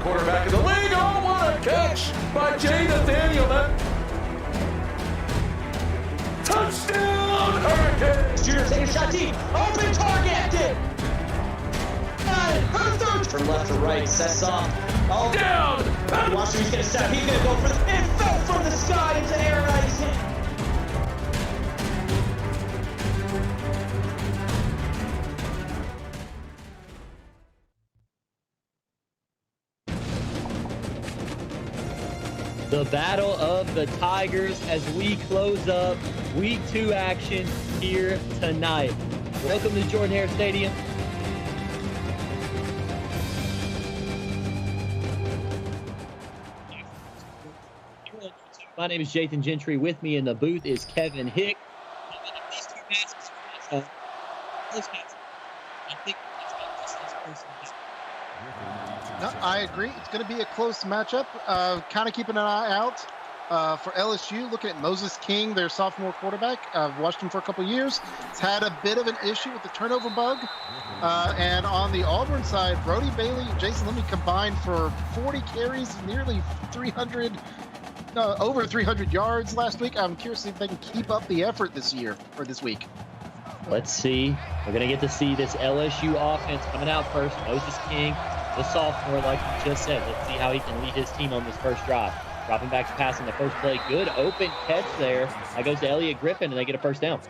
Quarterback of the league. Oh, what a catch by Jay Nathaniel. Touchdown, Hurricane! Shooter taking a shot deep. Open target. Her third. From left to right. Sets off. Oh, Down! watch him. He's going to step. He's going to go for the. It fell from the sky into air. He's hit. The battle of the Tigers as we close up Week 2 action here tonight. Welcome to Jordan-Hare Stadium. My name is Jathan Gentry. With me in the booth is Kevin Hick. These two matches for us, close matches. I think just this person. No, I agree. It's going to be a close matchup. Kind of keeping an eye out for LSU. Looking at Moses King, their sophomore quarterback. I've watched him for a couple years. He's had a bit of an issue with the turnover bug. And on the Auburn side, Brody Bailey and Jason Lemmy combined for 40 carries, nearly 300, over 300 yards last week. I'm curious if they can keep up the effort this year or this week. Let's see. We're going to get to see this LSU offense coming out first. Moses King, the sophomore, like you just said. Let's see how he can lead his team on this first drive. Dropping back to pass on the first play. Good open catch there. That goes to Elliott Griffin, and they get a first down.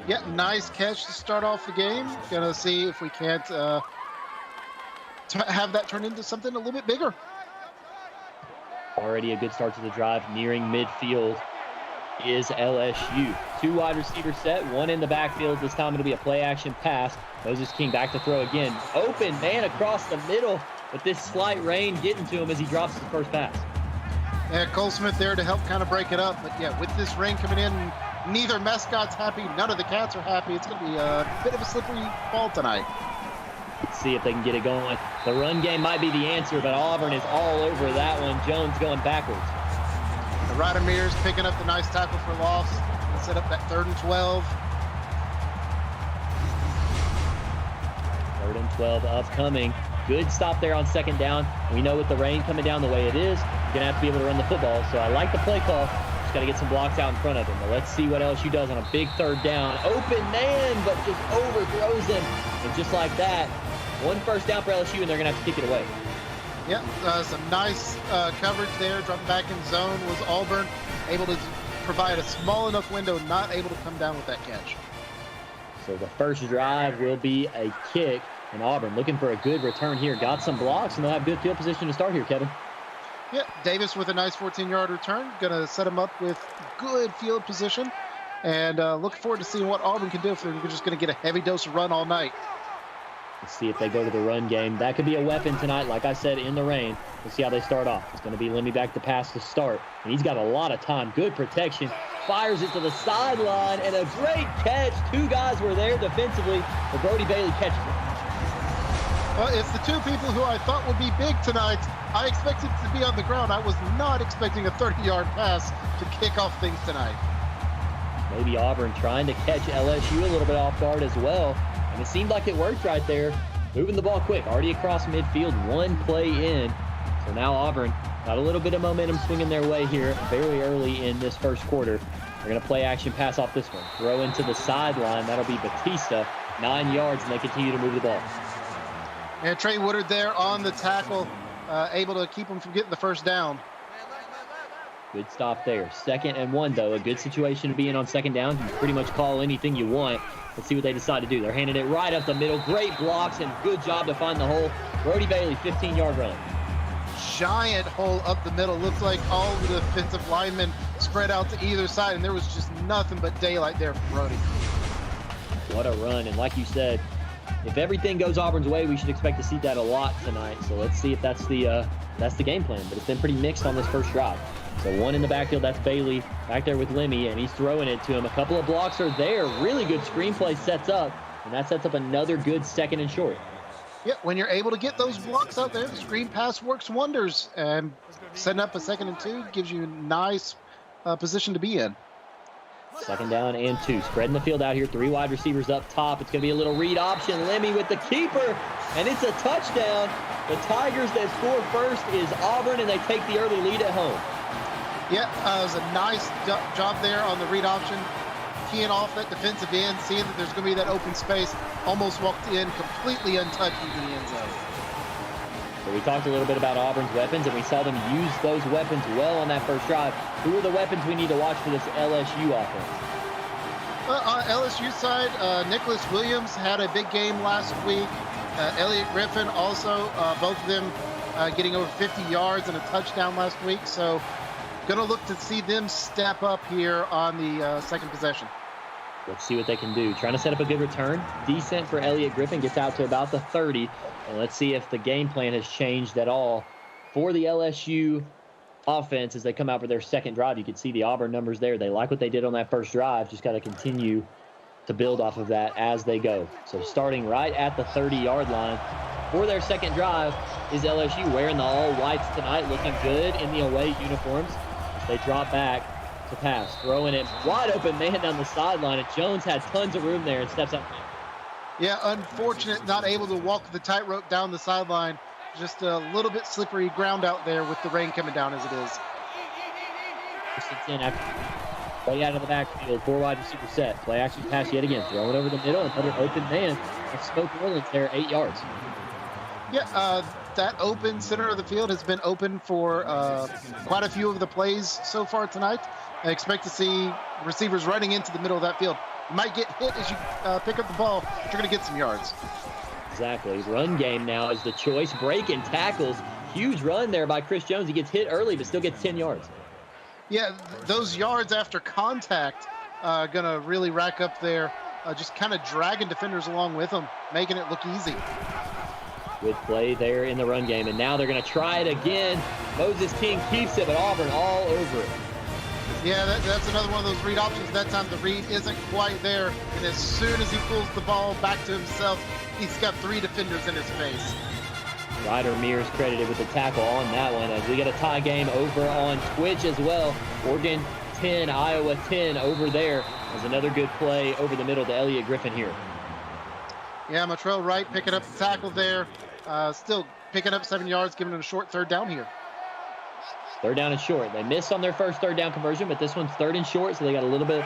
Yeah, nice catch to start off the game. Gonna see if we can't have that turn into something a little bit bigger. Already a good start to the drive. Nearing midfield is LSU. Two wide receiver set, one in the backfield. This time it'll be a play action pass. Moses King back to throw again. Open man across the middle, but this slight rain getting to him as he drops the first pass. Yeah, Cole Smith there to help kind of break it up. But yeah, with this rain coming in, neither mascot's happy, none of the cats are happy. It's going to be a bit of a slippery ball tonight. Let's see if they can get it going. The run game might be the answer, but Auburn is all over that one. Jones going backwards. The Radomir's picking up the nice tackle for loss. Set up that 3rd and 12. 3rd and 12 upcoming. Good stop there on 2nd down. We know with the rain coming down the way it is, you're going to have to be able to run the football. So I like the play call. Just got to get some blocks out in front of him. But let's see what LSU does on a big 3rd down. Open man, but just overthrows him. And just like that, one first down for LSU, and they're going to have to kick it away. Yep, some nice coverage there. Dropping back in zone was Auburn. Able to provide a small enough window, not able to come down with that catch. So the first drive will be a kick, and Auburn looking for a good return here. Got some blocks, and they'll have good field position to start here, Kevin. Yeah, Davis with a nice 14-yard return. Going to set him up with good field position. And looking forward to seeing what Auburn can do if they're just going to get a heavy dose of run all night. Let's see if they go to the run game. That could be a weapon tonight, like I said, in the rain. Let's see how they start off. It's going to be Lemmy back to pass to start. And he's got a lot of time. Good protection. Fires it to the sideline, and a great catch. Two guys were there defensively, but Brody Bailey catches it. Well, it's the two people who I thought would be big tonight. I expected to be on the ground. I was not expecting a 30-yard pass to kick off things tonight. Maybe Auburn trying to catch LSU a little bit off guard as well. And it seemed like it worked right there. Moving the ball quick, already across midfield, one play in. So now Auburn got a little bit of momentum swinging their way here very early in this first quarter. They're going to play action pass off this one. Throw into the sideline. That'll be Batista. 9 yards, and they continue to move the ball. And Trey Woodard there on the tackle, able to keep him from getting the first down. Good stop there. 2nd and 1, though. A good situation to be in on 2nd down. You can pretty much call anything you want. Let's see what they decide to do. They're handing it right up the middle. Great blocks and good job to find the hole. Brody Bailey, 15-yard run. Giant hole up the middle. Looks like all of the defensive linemen spread out to either side, and there was just nothing but daylight there for Brody. What a run. And like you said, if everything goes Auburn's way, we should expect to see that a lot tonight. So let's see if that's the game plan. But it's been pretty mixed on this first drive. So one in the backfield, that's Bailey back there with Lemmy, and he's throwing it to him. A couple of blocks are there. Really good screenplay sets up, and that sets up another good 2nd and short. Yeah, when you're able to get those blocks out there, the screen pass works wonders. And setting up a 2nd and 2 gives you a nice position to be in. 2nd down and 2. Spreading the field out here. 3 wide receivers up top. It's going to be a little read option. Lemmy with the keeper, and it's a touchdown. The Tigers that score first is Auburn, and they take the early lead at home. Yeah, it was a nice job there on the read option. Keying off that defensive end, seeing that there's going to be that open space. Almost walked in completely untouched into the end zone. So we talked a little bit about Auburn's weapons, and we saw them use those weapons well on that first drive. Who are the weapons we need to watch for this LSU offense? On LSU side, Nicholas Williams had a big game last week. Elliott Griffin also, both of them getting over 50 yards and a touchdown last week. So going to look to see them step up here on the second possession. Let's see what they can do. Trying to set up a good return. Decent for Elliott Griffin. Gets out to about the 30. And let's see if the game plan has changed at all for the LSU offense as they come out for their second drive. You can see the Auburn numbers there. They like what they did on that first drive. Just got to continue to build off of that as they go. So starting right at the 30-yard line for their second drive is LSU, wearing the all-whites tonight, looking good in the away uniforms. They drop back to pass, throwing it wide open man down the sideline, and Jones had tons of room there and steps up. Yeah, unfortunate, not able to walk the tightrope down the sideline. Just a little bit slippery ground out there with the rain coming down as it is. Play out of the backfield, 4 wide receiver set. Play action pass yet again, throwing over the middle, another open man. And Smoke Orleans there, 8 yards. Yeah, that open center of the field has been open for quite a few of the plays so far tonight. I expect to see receivers running into the middle of that field. You might get hit as you pick up the ball, but you're going to get some yards. Exactly. Run game now is the choice. Breaking tackles. Huge run there by Chris Jones. He gets hit early, but still gets 10 yards. Yeah, those yards after contact going to really rack up there, just kind of dragging defenders along with them, making it look easy. Good play there in the run game, and now they're going to try it again. Moses King keeps it, but Auburn all over it. Yeah, that's another one of those read options. That time the read isn't quite there, and as soon as he pulls the ball back to himself, he's got 3 defenders in his face. Ryder Mears credited with the tackle on that one, as we get a tie game over on Twitch as well. Oregon 10, Iowa 10 over there. There's another good play over the middle to Elliott Griffin here. Yeah, Motrell Wright picking up the tackle there. Still picking up 7 yards, giving it a short 3rd down here. 3rd down and short. They missed on their first 3rd down conversion, but this one's 3rd and short, so they got a little bit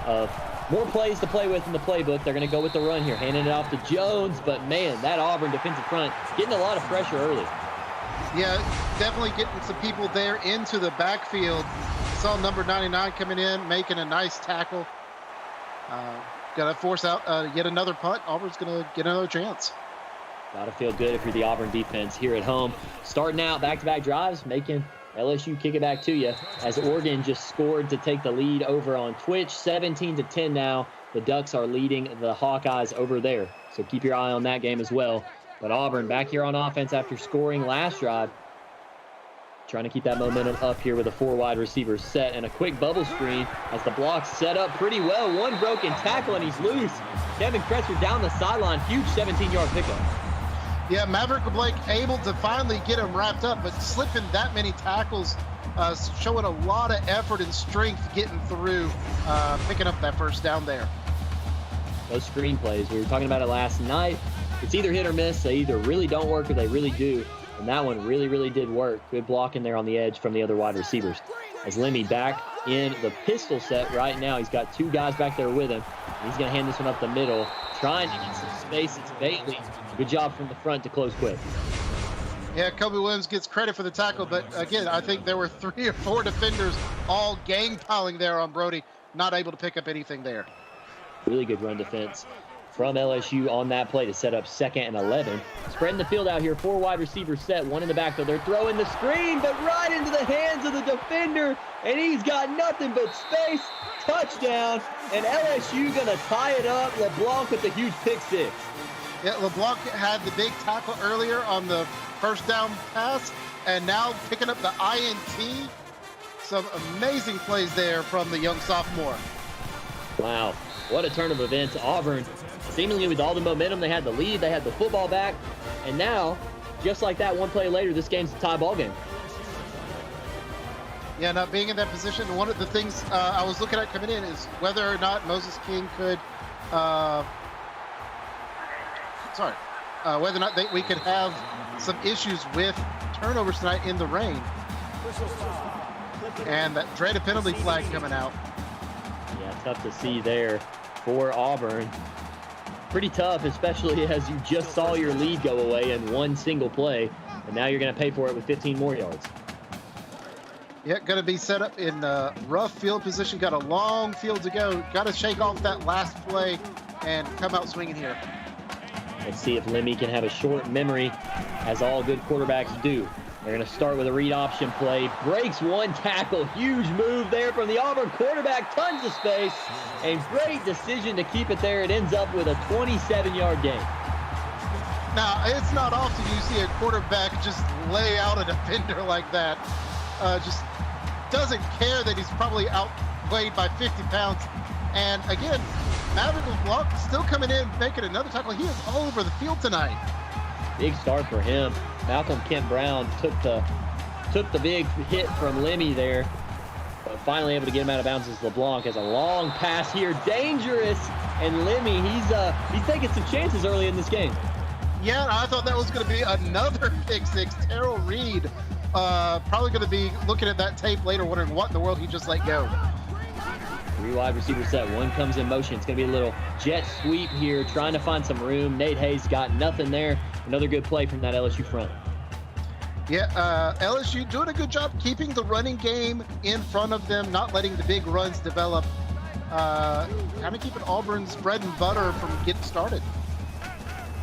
of more plays to play with in the playbook. They're going to go with the run here, handing it off to Jones, but man, that Auburn defensive front getting a lot of pressure early. Yeah, definitely getting some people there into the backfield. saw number 99 coming in, making a nice tackle. Got to force out yet another punt. Auburn's going to get another chance. Got to feel good if you're the Auburn defense here at home. Starting out back-to-back drives, making LSU kick it back to you as Oregon just scored to take the lead over on Twitch. 17-10 now. The Ducks are leading the Hawkeyes over there. So keep your eye on that game as well. But Auburn back here on offense after scoring last drive. Trying to keep that momentum up here with a 4 wide receiver set and a quick bubble screen as the block's set up pretty well. One broken tackle and he's loose. Kevin Kretzer down the sideline. Huge 17-yard pickup. Yeah, Maverick Blake able to finally get him wrapped up, but slipping that many tackles, showing a lot of effort and strength getting through, picking up that first down there. Those screen plays, we were talking about it last night. It's either hit or miss. They either really don't work or they really do. And that one really did work. Good blocking there on the edge from the other wide receivers. As Lemmy back in the pistol set right now. He's got 2 guys back there with him. He's going to hand this one up the middle, trying to get some space. It's Bailey. Good job from the front to close quick. Yeah, Kobe Williams gets credit for the tackle, but again, I think there were 3 or 4 defenders all gang piling there on Brody, not able to pick up anything there. Really good run defense from LSU on that play to set up 2nd and 11. Spreading the field out here, 4 wide receivers set, 1 in the backfield. They're throwing the screen, but right into the hands of the defender, and he's got nothing but space. Touchdown, and LSU gonna tie it up. LeBlanc with the huge pick 6. Yeah, LeBlanc had the big tackle earlier on the first down pass, and now picking up the INT. Some amazing plays there from the young sophomore. Wow, what a turn of events. Auburn, seemingly with all the momentum, they had the lead, they had the football back, and now, just like that, 1 play later, this game's a tie ball game. Yeah, not being in that position, one of the things I was looking at coming in is whether or not Moses King could, whether or not we could have some issues with turnovers tonight in the rain. And that dreaded penalty flag coming out. Yeah, tough to see there for Auburn. Pretty tough, especially as you just saw your lead go away in 1 single play, and now you're going to pay for it with 15 more yards. Yeah, going to be set up in rough field position. Got a long field to go. Got to shake off that last play and come out swinging here. Let's see if Lemmy can have a short memory, as all good quarterbacks do. They're going to start with a read option play. Breaks 1 tackle. Huge move there from the Auburn quarterback. Tons of space. And great decision to keep it there. It ends up with a 27-yard gain. Now, it's not often you see a quarterback just lay out a defender like that. Just doesn't care that he's probably outweighed by 50 pounds. And again, Maverick LeBlanc still coming in, making another tackle. He is all over the field tonight. Big start for him. Malcolm Kent Brown took the big hit from Lemmy there, but finally able to get him out of bounds as LeBlanc has a long pass here. Dangerous, and Lemmy, he's taking some chances early in this game. Yeah, I thought that was going to be another pick 6. Terrell Reed probably going to be looking at that tape later, wondering what in the world he just let go. 3 wide receiver set. 1 comes in motion. It's going to be a little jet sweep here, trying to find some room. Nate Hayes got nothing there. Another good play from that LSU front. Yeah, LSU doing a good job keeping the running game in front of them, not letting the big runs develop. Kind of keeping Auburn's bread and butter from getting started.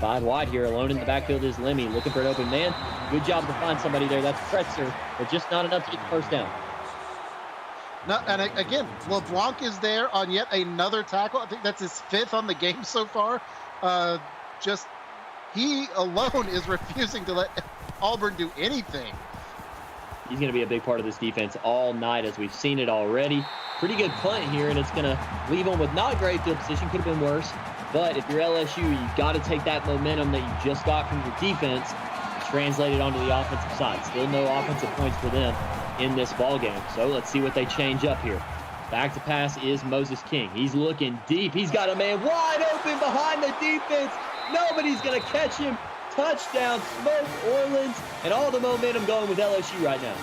5 wide here, alone in the backfield is Lemmy, looking for an open man. Good job to find somebody there. That's Kretzer, but just not enough to get the first down. No, and again, LeBlanc is there on yet another tackle. I think that's his 5th on the game so far. He alone is refusing to let Auburn do anything. He's going to be a big part of this defense all night, as we've seen it already. Pretty good punt here, and it's going to leave them with not great field position. Could have been worse. But if you're LSU, you've got to take that momentum that you just got from your defense and translate it onto the offensive side. Still no offensive points for them in this ball game. So let's see what they change up here. Back to pass is Moses King. He's looking deep. He's got a man wide open behind the defense. Nobody's going to catch him. Touchdown, Smoke Orleans, and all the momentum going with LSU right now.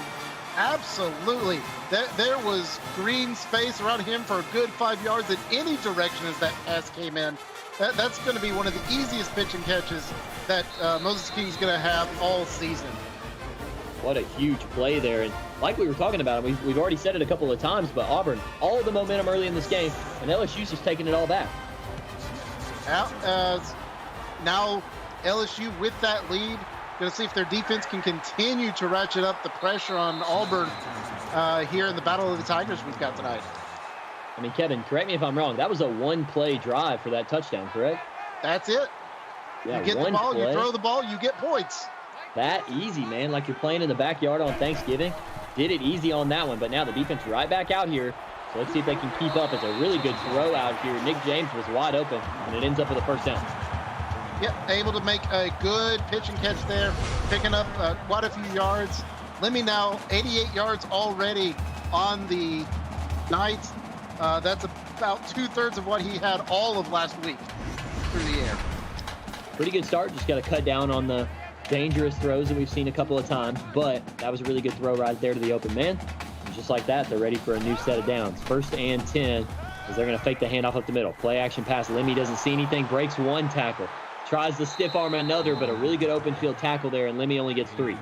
Absolutely. There was green space around him for a good 5 yards in any direction as that pass came in. That's going to be one of the easiest pitch and catches that Moses King's going to have all season. What a huge play there. And like we were talking about, we've already said it a couple of times, but Auburn, all of the momentum early in this game, and LSU's just taking it all back. Now LSU with that lead, going to see if their defense can continue to ratchet up the pressure on Auburn here in the Battle of the Tigers we've got tonight. I mean, Kevin, correct me if I'm wrong. That was a one-play drive for that touchdown, correct? That's it. Yeah, you get the ball, you throw the ball, you get points. That easy, man. Like you're playing in the backyard on Thanksgiving. Did it easy on that one, but now the defense right back out here. So let's see if they can keep up. It's a really good throw out here. Nick James was wide open, and it ends up with a first down. Yep, able to make a good pitch and catch there, picking up quite a few yards. Lemmy now 88 yards already on the night. That's about 2/3 of what he had all of last week through the air. Pretty good start. Just got to cut down on the dangerous throws that we've seen a couple of times, but that was a really good throw right there to the open man. And just like that, they're ready for a new set of downs. 1st and 10 as they're going to fake the handoff up the middle. Play action pass. Lemmy doesn't see anything, breaks one tackle. Tries to stiff arm another, but a really good open field tackle there, and Lemmy only gets 3.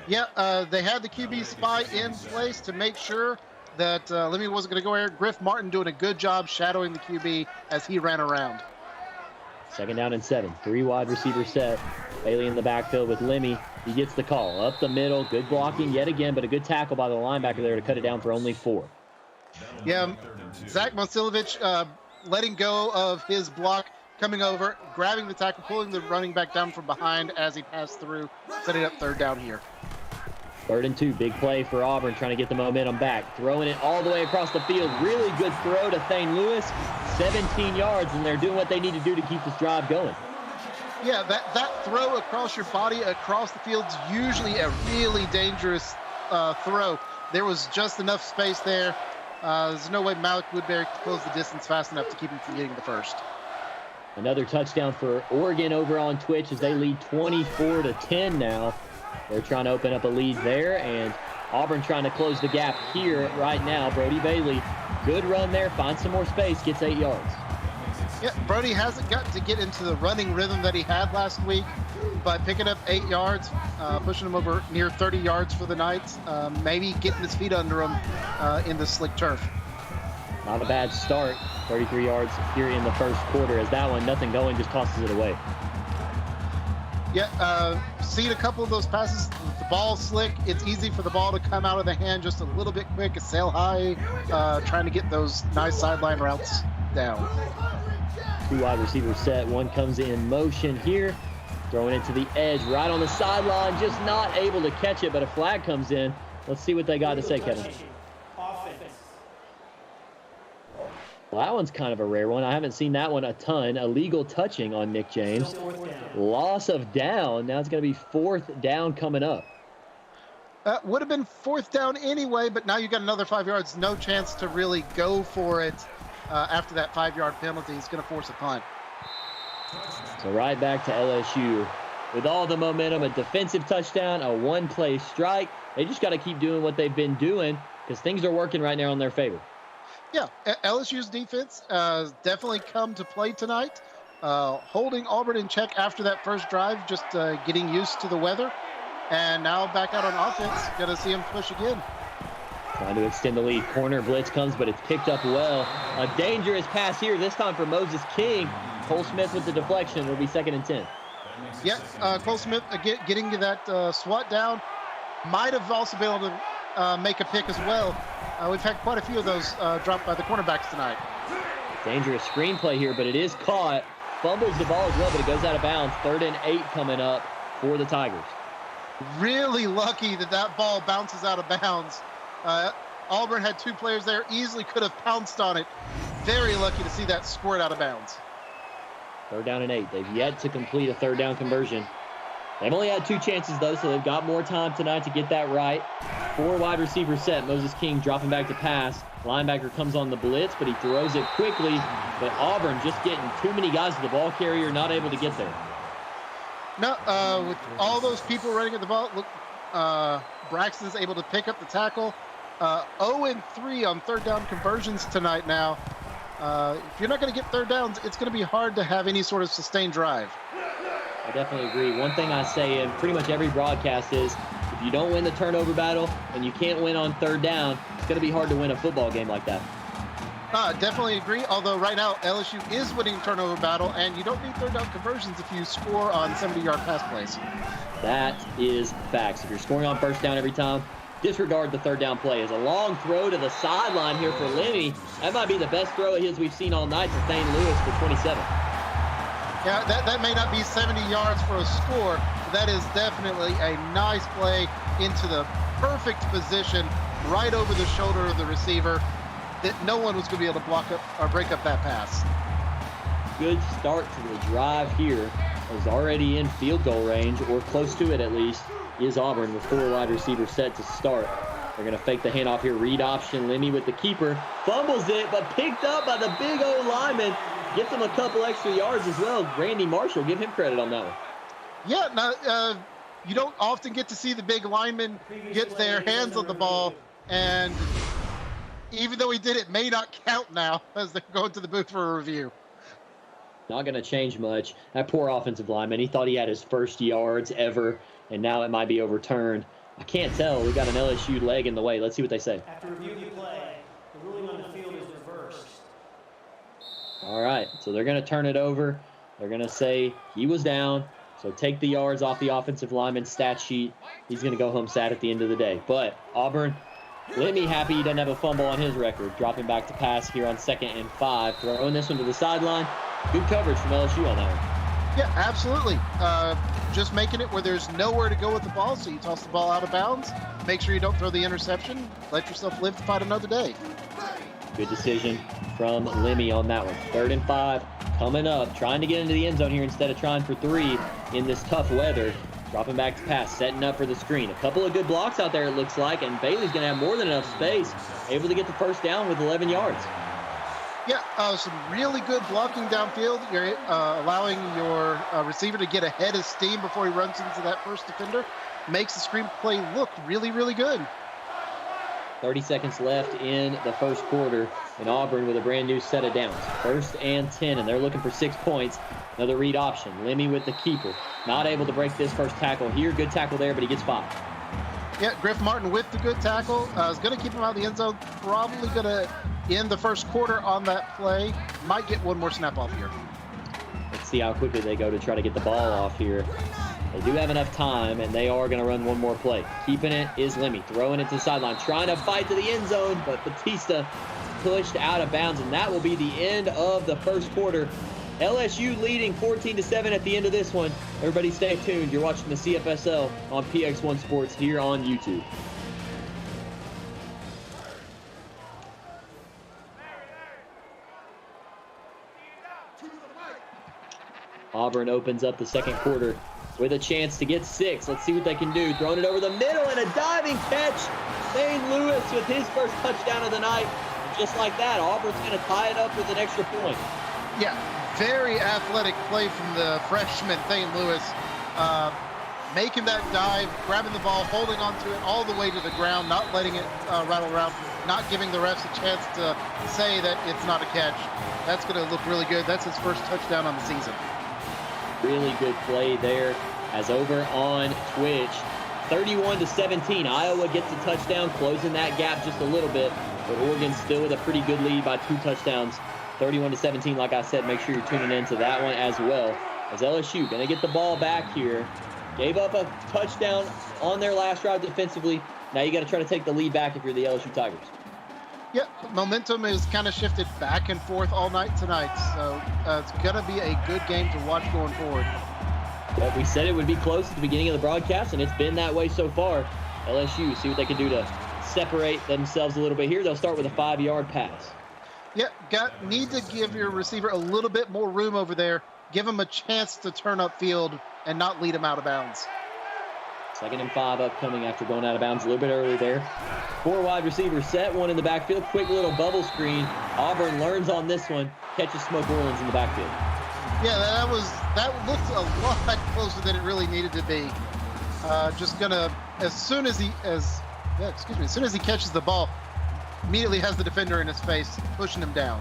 Yeah, they had the QB spy in place to make sure that Lemmy wasn't going to go there. Griff Martin doing a good job shadowing the QB as he ran around. 2nd down and 7. 3 wide receiver set. Bailey in the backfield with Lemmy. He gets the call. Up the middle. Good blocking yet again, but a good tackle by the linebacker there to cut it down for only 4. Yeah, Zach Mosilovich letting go of his block, coming over, grabbing the tackle, pulling the running back down from behind as he passed through, setting up 3rd down here. 3rd and 2. Big play for Auburn, trying to get the momentum back. Throwing it all the way across the field. Really good throw to Thane Lewis. 17 yards, and they're doing what they need to do to keep this drive going. Yeah, that throw across your body, across the field, is usually a really dangerous throw. There was just enough space there. There's no way Malik Woodbury could close the distance fast enough to keep him from getting the first. Another touchdown for Oregon over on Twitch as they lead 24-10 now. They're trying to open up a lead there, and Auburn trying to close the gap here right now. Brody Bailey, good run there, finds some more space, gets 8 yards. Yeah, Brody hasn't got to get into the running rhythm that he had last week, but picking up 8 yards, pushing him over near 30 yards for the night, maybe getting his feet under him in the slick turf. Not a bad start. 33 yards here in the 1st quarter as that one, nothing going, just tosses it away. Yeah, seen a couple of those passes. The ball slick. It's easy for the ball to come out of the hand just a little bit quick. A sail high, trying to get those nice sideline routes down. 2 wide receivers set. One comes in motion here. Throwing it to the edge right on the sideline. Just not able to catch it, but a flag comes in. Let's see what they got to say, Kevin. Well, that one's kind of a rare one. I haven't seen that one a ton. Illegal touching on Nick James. Loss of down. Now it's going to be 4th down coming up. Would have been 4th down anyway, but now you got another 5 yards. No chance to really go for it after that 5-yard penalty. He's going to force a punt. So right back to LSU. With all the momentum, a defensive touchdown, a one-play strike. They just got to keep doing what they've been doing because things are working right now in their favor. Yeah, LSU's defense definitely come to play tonight. Holding Auburn in check after that first drive, just getting used to the weather. And now back out on offense, going to see him push again. Trying to extend the lead. Corner blitz comes, but it's picked up well. A dangerous pass here, this time for Moses King. Cole Smith with the deflection. Will be 2nd and 10. Yeah, Cole Smith getting to that SWAT down. Might have also been able to make a pick as well. We've had quite a few of those dropped by the cornerbacks tonight. Dangerous screenplay here, but it is caught. Fumbles the ball as well, but it goes out of bounds. 3rd and 8 coming up for the Tigers. Really lucky that ball bounces out of bounds. Auburn had 2 players there, easily could have pounced on it. Very lucky to see that squirt out of bounds. 3rd down and 8. They've yet to complete a 3rd down conversion. They've only had 2 chances, though, so they've got more time tonight to get that right. 4 wide receivers set. Moses King dropping back to pass. Linebacker comes on the blitz, but he throws it quickly. But Auburn just getting too many guys to the ball carrier, not able to get there. No, with all those people running at the ball, look, Braxton's able to pick up the tackle. 0-3 on 3rd down conversions tonight now. If you're not going to get 3rd downs, it's going to be hard to have any sort of sustained drive. I definitely agree. One thing I say in pretty much every broadcast is, if If you don't win the turnover battle and you can't win on third down, it's going to be hard to win a football game like that. Definitely agree, although right now LSU is winning turnover battle, and you don't need third down conversions if you score on 70-yard pass plays. That is facts. If you're scoring on first down every time, disregard the third down play. As a long throw to the sideline here for Lemmy. That might be the best throw of his we've seen all night to Thane Lewis for 27. Yeah, that may not be 70 yards for a score, but that is definitely a nice play into the perfect position, right over the shoulder of the receiver, that no one was going to be able to block up or break up that pass. Good start to the drive here. Is already in field goal range, or close to it at least, is Auburn with 4 wide receivers set to start. They're going to fake the handoff here. Read option. Lemmy with the keeper. Fumbles it, but picked up by the big old lineman. Gets him a couple extra yards as well. Randy Marshall, give him credit on that one. Yeah, now, you don't often get to see the big lineman get their hands on the ball, and even though he did, it may not count now as they're going to the booth for a review. Not going to change much. That poor offensive lineman, he thought he had his first yards ever, and now it might be overturned. I can't tell. We got an LSU leg in the way. Let's see what they say. After reviewing the play, the ruling on the field is reversed. All right, so they're going to turn it over. They're going to say he was down, so take the yards off the offensive lineman's stat sheet. He's going to go home sad at the end of the day. But Auburn, let me happy he doesn't have a fumble on his record. Dropping back to pass here on 2nd and 5. Throwing this one to the sideline. Good coverage from LSU on that one. Yeah, absolutely. Just making it where there's nowhere to go with the ball, so you toss the ball out of bounds. Make sure you don't throw the interception. Let yourself live to fight another day. Good decision from Lemmy on that one. 3rd and 5 coming up. Trying to get into the end zone here instead of trying for 3 in this tough weather. Dropping back to pass, setting up for the screen. A couple of good blocks out there, it looks like, and Bailey's going to have more than enough space. Able to get the first down with 11 yards. Yeah, some really good blocking downfield. You're allowing your receiver to get ahead of steam before he runs into that first defender. Makes the screen play look really, really good. 30 seconds left in the first quarter, and Auburn with a brand new set of downs. 1st and 10, and they're looking for 6 points. Another read option. Lemmy with the keeper. Not able to break this first tackle here. Good tackle there, but he gets 5. Yeah, Griff Martin with the good tackle. Is going to keep him out of the end zone. Probably going to end the first quarter on that play. Might get one more snap off here. Let's see how quickly they go to try to get the ball off here. They do have enough time, and they are going to run one more play. Keeping it is Lemmy, throwing it to the sideline, trying to fight to the end zone, but Batista pushed out of bounds, and that will be the end of the first quarter. LSU leading 14-7 at the end of this one. Everybody stay tuned. You're watching the CFSL on PX1 Sports here on YouTube. Auburn opens up the second quarter with a chance to get 6. Let's see what they can do. Throwing it over the middle and a diving catch. Thane Lewis with his first touchdown of the night. And just like that, Auburn's going to tie it up with an extra point. Yeah, very athletic play from the freshman, Thane Lewis. Making that dive, grabbing the ball, holding onto it all the way to the ground, not letting it rattle around, not giving the refs a chance to say that it's not a catch. That's going to look really good. That's his first touchdown on the season. Really good play there. As over on Twitch, 31-17, Iowa gets a touchdown, closing that gap just a little bit, but Oregon still with a pretty good lead by 2 touchdowns. 31-17, like I said, make sure you're tuning into that one as well. As LSU going to get the ball back here. Gave up a touchdown on their last drive defensively. Now you got to try to take the lead back if you're the LSU Tigers. Yeah, momentum is kind of shifted back and forth all night tonight, so it's going to be a good game to watch going forward. But we said it would be close at the beginning of the broadcast, and it's been that way so far. LSU, see what they can do to separate themselves a little bit here. They'll start with a 5-yard pass. Yeah, need to give your receiver a little bit more room over there. Give him a chance to turn upfield and not lead him out of bounds. 2nd and 5 upcoming after going out of bounds a little bit early there. 4 wide receivers set, 1 in the backfield. Quick little bubble screen. Auburn learns on this one. Catches Smoke Orleans in the backfield. Yeah, that looked a lot closer than it really needed to be. Just gonna, as soon as he catches the ball, immediately has the defender in his face, pushing him down.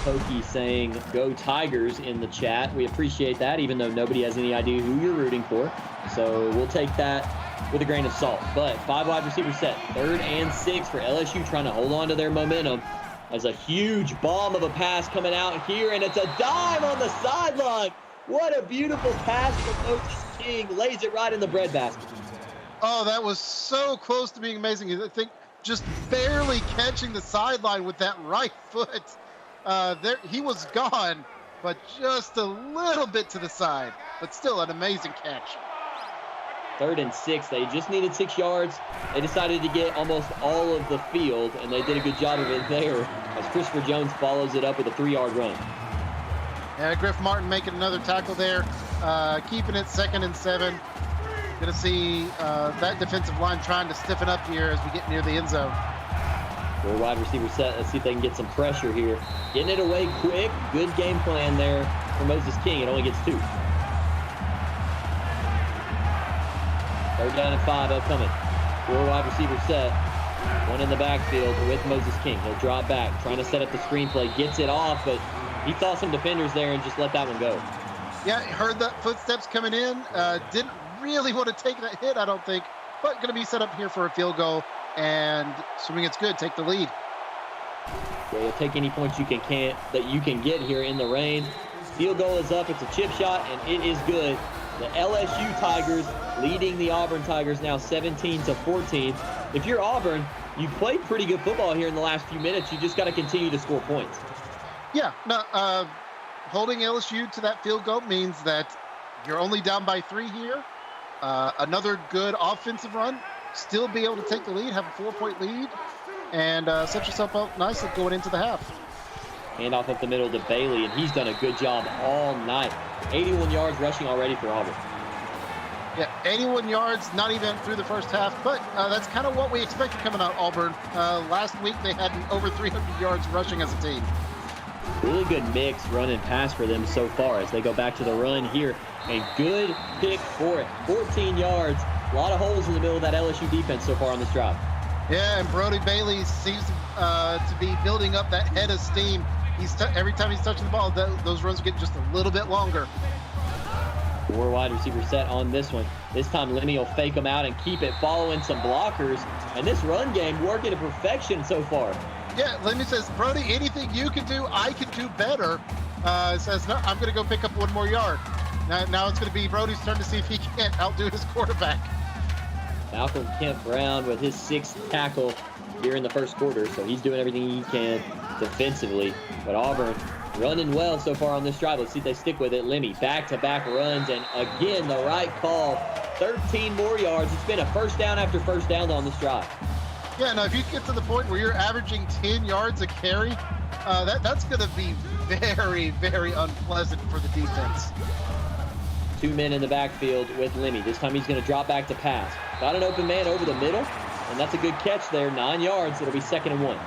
Pokey saying, "Go Tigers" in the chat. We appreciate that, even though nobody has any idea who you're rooting for. So we'll take that with a grain of salt. But 5 wide receiver set, 3rd and 6 for LSU, trying to hold on to their momentum. As a huge bomb of a pass coming out here, and it's a dime on the sideline. What a beautiful pass from Moses King. Lays it right in the breadbasket. Oh, that was so close to being amazing. I think just barely catching the sideline with that right foot. There, he was gone, but just a little bit to the side. But still an amazing catch. 3rd and 6. They just needed 6 yards. They decided to get almost all of the field, and they did a good job of it there as Christopher Jones follows it up with a 3-yard run. Yeah, Griff Martin making another tackle there, keeping it 2nd and 7. Going to see that defensive line trying to stiffen up here as we get near the end zone. 4 wide receiver set. Let's see if they can get some pressure here. Getting it away quick. Good game plan there for Moses King. It only gets 2. 3rd down and 5 upcoming. 4 wide receiver set. 1 in the backfield with Moses King. He'll drop back, trying to set up the screenplay. Gets it off, but he saw some defenders there and just let that one go. Yeah, heard the footsteps coming in. Didn't really want to take that hit, I don't think. But going to be set up here for a field goal. And assuming it's good, take the lead. Yeah, you'll take any points you can that you can get here in the rain. Field goal is up. It's a chip shot, and it is good. The LSU Tigers leading the Auburn Tigers now 17-14. If you're Auburn, you played pretty good football here in the last few minutes. You just got to continue to score points. Yeah, no, holding LSU to that field goal means that you're only down by 3 here. Another good offensive run, still be able to take the lead, have a 4-point lead, and set yourself up nicely going into the half. Handoff up the middle to Bailey, and he's done a good job all night. 81 yards rushing already for Auburn. Yeah, 81 yards, not even through the first half, but that's kind of what we expected coming out of Auburn. Last week they had over 300 yards rushing as a team. Really good mix run and pass for them so far as they go back to the run here. A good pick for it. 14 yards. A lot of holes in the middle of that LSU defense so far on this drive. Yeah, and Brody Bailey seems to be building up that head of steam. Every time he's touching the ball, those runs get just a little bit longer. 4 wide receiver set on this one. This time Lemmy will fake them out and keep it following some blockers. And this run game working to perfection so far. Yeah, Lemmy says, Brody, anything you can do, I can do better. Says, no, I'm going to go pick up 1 more yard. Now it's going to be Brody's turn to see if he can't outdo his quarterback. Malcolm Kemp Brown with his 6th tackle here in the first quarter, so he's doing everything he can defensively. But Auburn running well so far on this drive. Let's see if they stick with it. Lemmy, back-to-back runs, and again, the right call. 13 more yards. It's been a first down after first down on this drive. Yeah, now if you get to the point where you're averaging 10 yards a carry, that's going to be very, very unpleasant for the defense. 2 men in the backfield with Lemmy. This time he's going to drop back to pass. Got an open man over the middle, and that's a good catch there. 9 yards. It'll be 2nd and 1.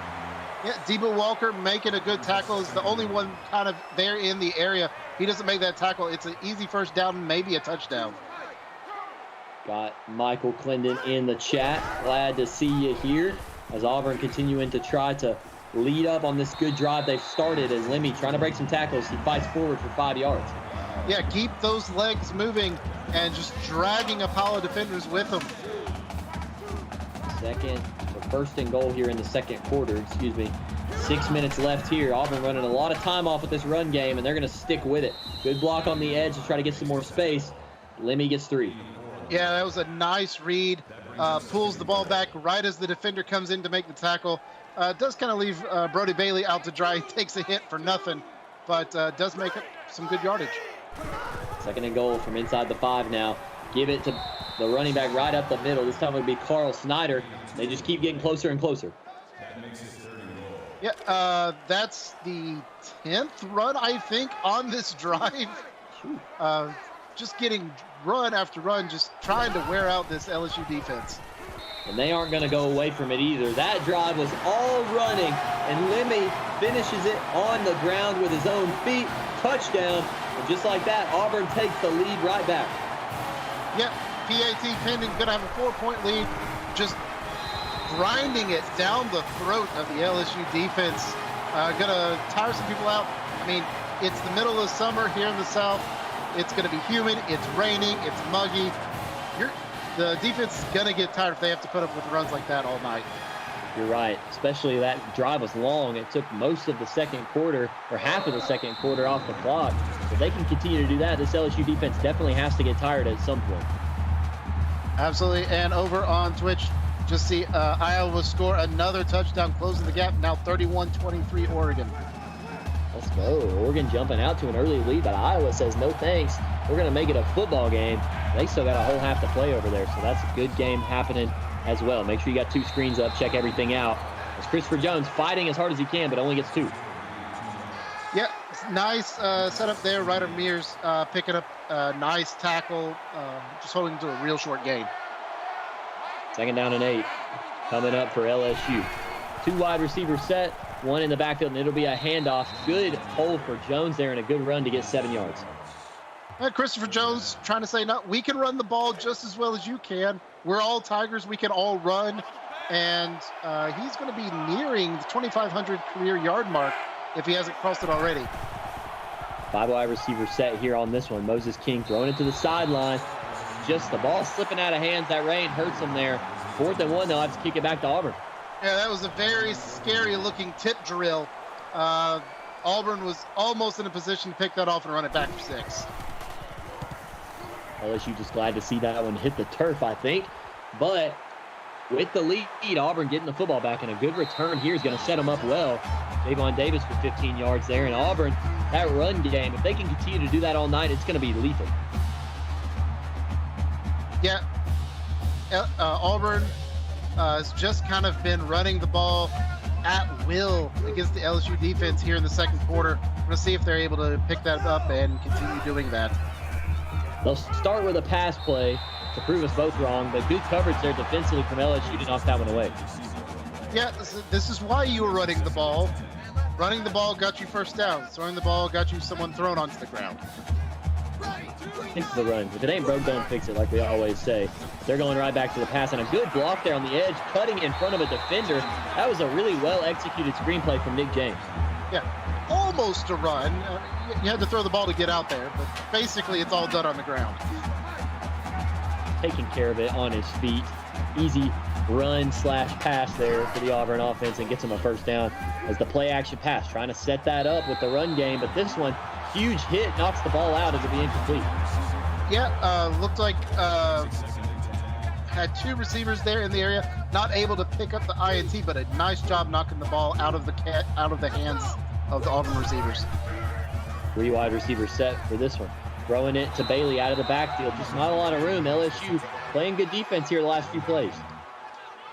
Yeah, Debo Walker making a good tackle. Is the only one kind of there in the area. He doesn't make that tackle. It's an easy first down, maybe a touchdown. Got Michael Clendon in the chat. Glad to see you here as Auburn continuing to try to lead up on this good drive they've started as Lemmy trying to break some tackles. He fights forward for 5 yards. Yeah, keep those legs moving and just dragging a pile of defenders with them. First and goal here in the second quarter, 6 minutes left here. Auburn running a lot of time off with this run game, and they're going to stick with it. Good block on the edge to try to get some more space. Lemmy gets 3. Yeah, that was a nice read. Pulls the ball back right as the defender comes in to make the tackle. Does kind of leave Brody Bailey out to dry. He takes a hit for nothing, but does make it some good yardage. 2nd and goal from inside the 5 now. Give it to the running back right up the middle. This time it would be Carl Snyder. They just keep getting closer and closer. Yeah, that's the 10th run, I think, on this drive. Just getting run after run, just trying to wear out this LSU defense. And they aren't going to go away from it either. That drive was all running, and Lemmy finishes it on the ground with his own feet. Touchdown. And just like that, Auburn takes the lead right back. Yep, PAT pending, going to have a 4-point lead. Just grinding it down the throat of the LSU defense. Going to tire some people out. I mean, it's the middle of summer here in the South. It's going to be humid. It's raining. It's muggy. the defense is going to get tired if they have to put up with runs like that all night. You're right, especially that drive was long. It took most of the second quarter, or half of the second quarter off the clock. If they can continue to do that, this LSU defense definitely has to get tired at some point. Absolutely, and over on Twitch, just see Iowa score another touchdown, closing the gap, now 31-23 Oregon. Let's go. Oregon jumping out to an early lead, but Iowa says no thanks. We're going to make it a football game. They still got a whole half to play over there, so that's a good game happening as well. Make sure you got 2 screens up, check everything out. As Christopher Jones fighting as hard as he can, but only gets 2. Yeah, nice setup there. Ryder Mears picking up a nice tackle, just holding to a real short gain. 2nd down and 8 coming up for LSU. 2 wide receivers set, 1 in the backfield, and it'll be a handoff. Good hole for Jones there and a good run to get 7 yards. Christopher Jones trying to say, no, we can run the ball just as well as you can. We're all Tigers. We can all run. And he's going to be nearing the 2,500 career yard mark if he hasn't crossed it already. 5 wide receivers set here on this one. Moses King throwing it to the sideline. Just the ball slipping out of hands. That rain hurts him there. 4th and 1, they'll have to kick it back to Auburn. Yeah, that was a very scary looking tip drill. Auburn was almost in a position to pick that off and run it back for 6. LSU just glad to see that one hit the turf, I think. But with the lead, Auburn getting the football back, and a good return here is going to set them up well. Javon Davis with 15 yards there. And Auburn, that run game, if they can continue to do that all night, it's going to be lethal. Yeah, Auburn has just kind of been running the ball at will against the LSU defense here in the second quarter. We're going to see if they're able to pick that up and continue doing that. They'll start with a pass play to prove us both wrong, but good coverage there defensively from LSU to knock that one away. Yeah, this is why you were running the ball. Running the ball got you first down. Throwing the ball got you someone thrown onto the ground. Fix the run. If it ain't broke, don't fix it, like we always say. They're going right back to the pass, and a good block there on the edge, cutting in front of a defender. That was a really well-executed screenplay from Nick James. Yeah, almost a run. You had to throw the ball to get out there, but basically it's all done on the ground. Taking care of it on his feet. Easy run/pass there for the Auburn offense, and gets him a first down as the play-action pass. Trying to set that up with the run game, but this one, huge hit, knocks the ball out. It'll be incomplete. Yeah, looked like had 2 receivers there in the area, not able to pick up the INT, but a nice job knocking the ball out of the hands of the Auburn receivers. 3 wide receivers set for this one. Throwing it to Bailey out of the backfield. Just not a lot of room. LSU playing good defense here the last few plays.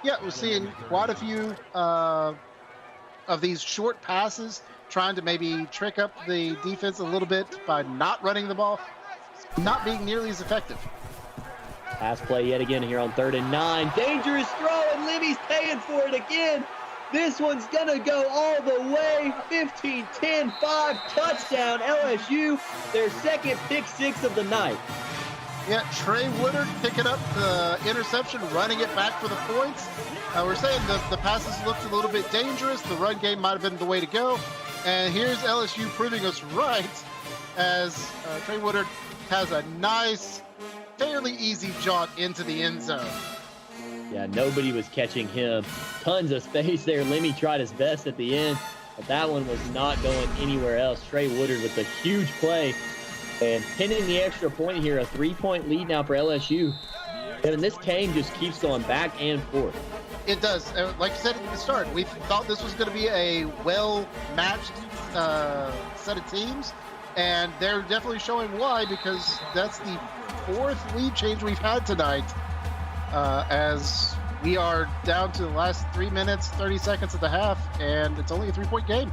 Yeah, we're seeing quite a few of these short passes, trying to maybe trick up the defense a little bit by not running the ball, not being nearly as effective. Pass play yet again here on 3rd and 9. Dangerous throw, and Livy's paying for it again. This one's going to go all the way. 15-10, 5 touchdown LSU. Their second pick 6 of the night. Yeah, Trey Woodard picking up the interception, running it back for the points. We're saying the passes looked a little bit dangerous. The run game might have been the way to go. And here's LSU proving us right as Trey Woodard has a nice, fairly easy jaunt into the end zone. Yeah, nobody was catching him. Tons of space there. Lemmy tried his best at the end, but that one was not going anywhere else. Trey Woodard with a huge play and pinning the extra point here. A 3-point lead now for LSU. And this game just keeps going back and forth. It does. Like I said at the start, we thought this was going to be a well-matched set of teams, and they're definitely showing why, because that's the 4th lead change we've had tonight. As we are down to the last 3 minutes, 30 seconds of the half, and it's only a 3-point game.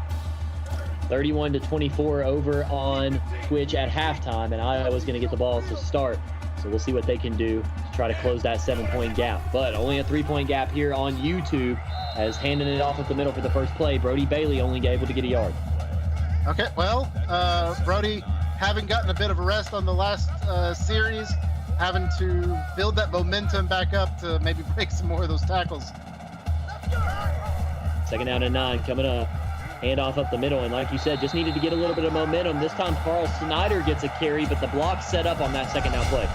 31-24 over on Twitch at halftime, and Iowa's going to get the ball to start. So we'll see what they can do to try to close that 7-point gap. But only a 3-point gap here on YouTube, as handing it off at the middle for the first play. Brody Bailey only able to get a yard. Okay, well, Brody, having gotten a bit of a rest on the last series, having to build that momentum back up to maybe break some more of those tackles. 2nd down and 9 coming up. Handoff up the middle, and like you said, just needed to get a little bit of momentum. This time Carl Snyder gets a carry, but the block set up on that 2nd down play.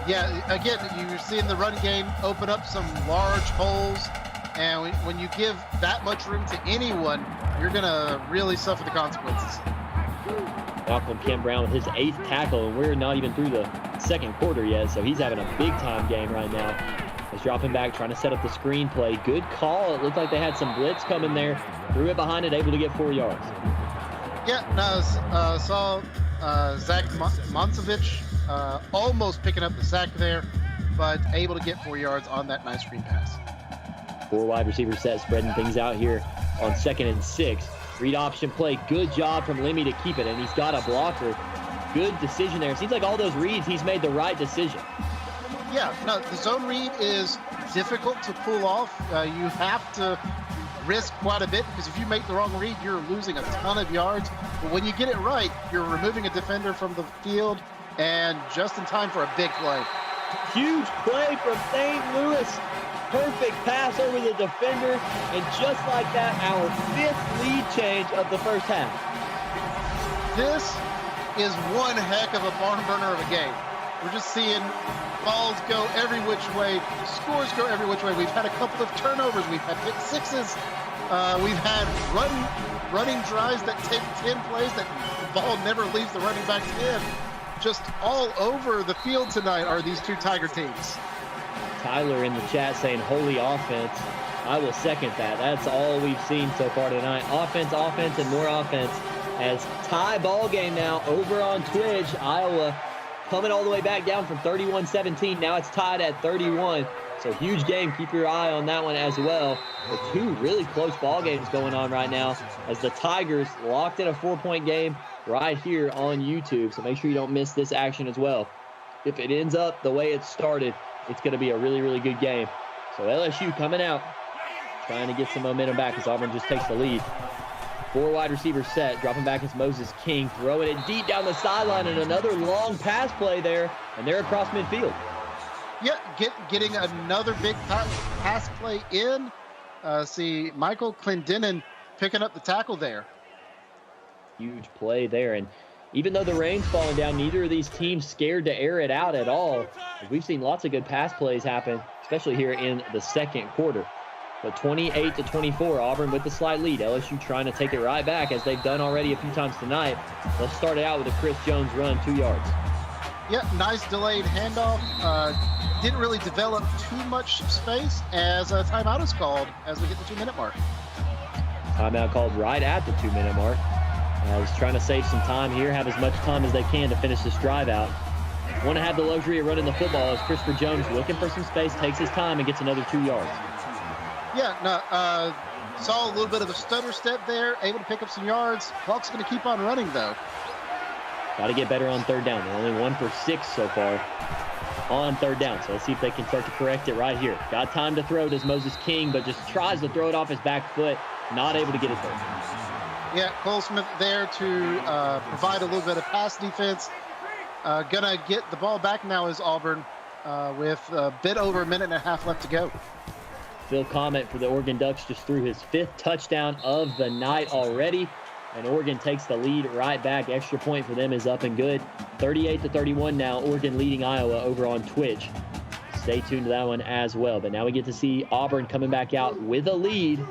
Yeah, again, you're seeing the run game open up some large holes, and when you give that much room to anyone, you're going to really suffer the consequences. Malcolm Kent Brown with his 8th tackle, and we're not even through the second quarter yet, so he's having a big-time game right now. He's dropping back, trying to set up the screenplay. Good call. It looked like they had some blitz coming there. Threw it behind it, able to get 4 yards. Yeah, no, saw Zach Monsevich almost picking up the sack there, but able to get 4 yards on that nice screen pass. 4 wide receiver set, spreading things out here on 2nd and 6. Read option play. Good job from Lemmy to keep it, and he's got a blocker. Good decision there. It seems like all those reads, he's made the right decision. Yeah, no, the zone read is difficult to pull off. You have to risk quite a bit, because if you make the wrong read, you're losing a ton of yards. But when you get it right, you're removing a defender from the field, and just in time for a big play. Huge play from St. Louis. Perfect pass over the defender, and just like that, our 5th lead change of the first half. This is one heck of a barn burner of a game. We're just seeing balls go every which way, scores go every which way. We've had a couple of turnovers. We've had pick sixes. We've had running drives that take 10 plays that the ball never leaves the running back's hand. Just all over the field tonight are these two Tiger teams. Tyler in the chat saying, holy offense. I will second that. That's all we've seen so far tonight. Offense, and more offense. As tie ball game now over on Twitch. Iowa coming all the way back down from 31-17. Now it's tied at 31. So huge game. Keep your eye on that one as well. The 2 really close ball games going on right now as the Tigers locked in a 4-point game right here on YouTube. So make sure you don't miss this action as well. If it ends up the way it started, it's going to be a really, really good game. So LSU coming out, trying to get some momentum back as Auburn just takes the lead. 4 wide receivers set, dropping back is Moses King, throwing it deep down the sideline, and another long pass play there, and they're across midfield. Yeah, getting another big pass play in. See Michael Clendenin picking up the tackle there. Huge play there, and even though the rain's falling down, neither of these teams scared to air it out at all. We've seen lots of good pass plays happen, especially here in the second quarter. But 28-24, Auburn with the slight lead. LSU trying to take it right back, as they've done already a few times tonight. They'll start it out with a Chris Jones run, 2 yards. Yeah, nice delayed handoff. Didn't really develop too much space as a timeout is called as we hit the 2-minute mark. Timeout called right at the 2-minute mark. He's trying to save some time here, have as much time as they can to finish this drive out. Want to have the luxury of running the football as Christopher Jones, looking for some space, takes his time and gets another 2 yards. Yeah, no, saw a little bit of a stutter step there, able to pick up some yards. Clock's going to keep on running, though. Got to get better on 3rd down. They're only 1 for 6 so far on 3rd down. So let's see if they can start to correct it right here. Got time to throw, does Moses King, but just tries to throw it off his back foot. Not able to get it there. Yeah, Cole Smith there to provide a little bit of pass defense. Gonna get the ball back now is Auburn with a bit over a minute and a half left to go. Phil Comment for the Oregon Ducks just threw his 5th touchdown of the night already. And Oregon takes the lead right back. Extra point for them is up and good. 38-31 now. Oregon leading Iowa over on Twitch. Stay tuned to that one as well. But now we get to see Auburn coming back out with a lead,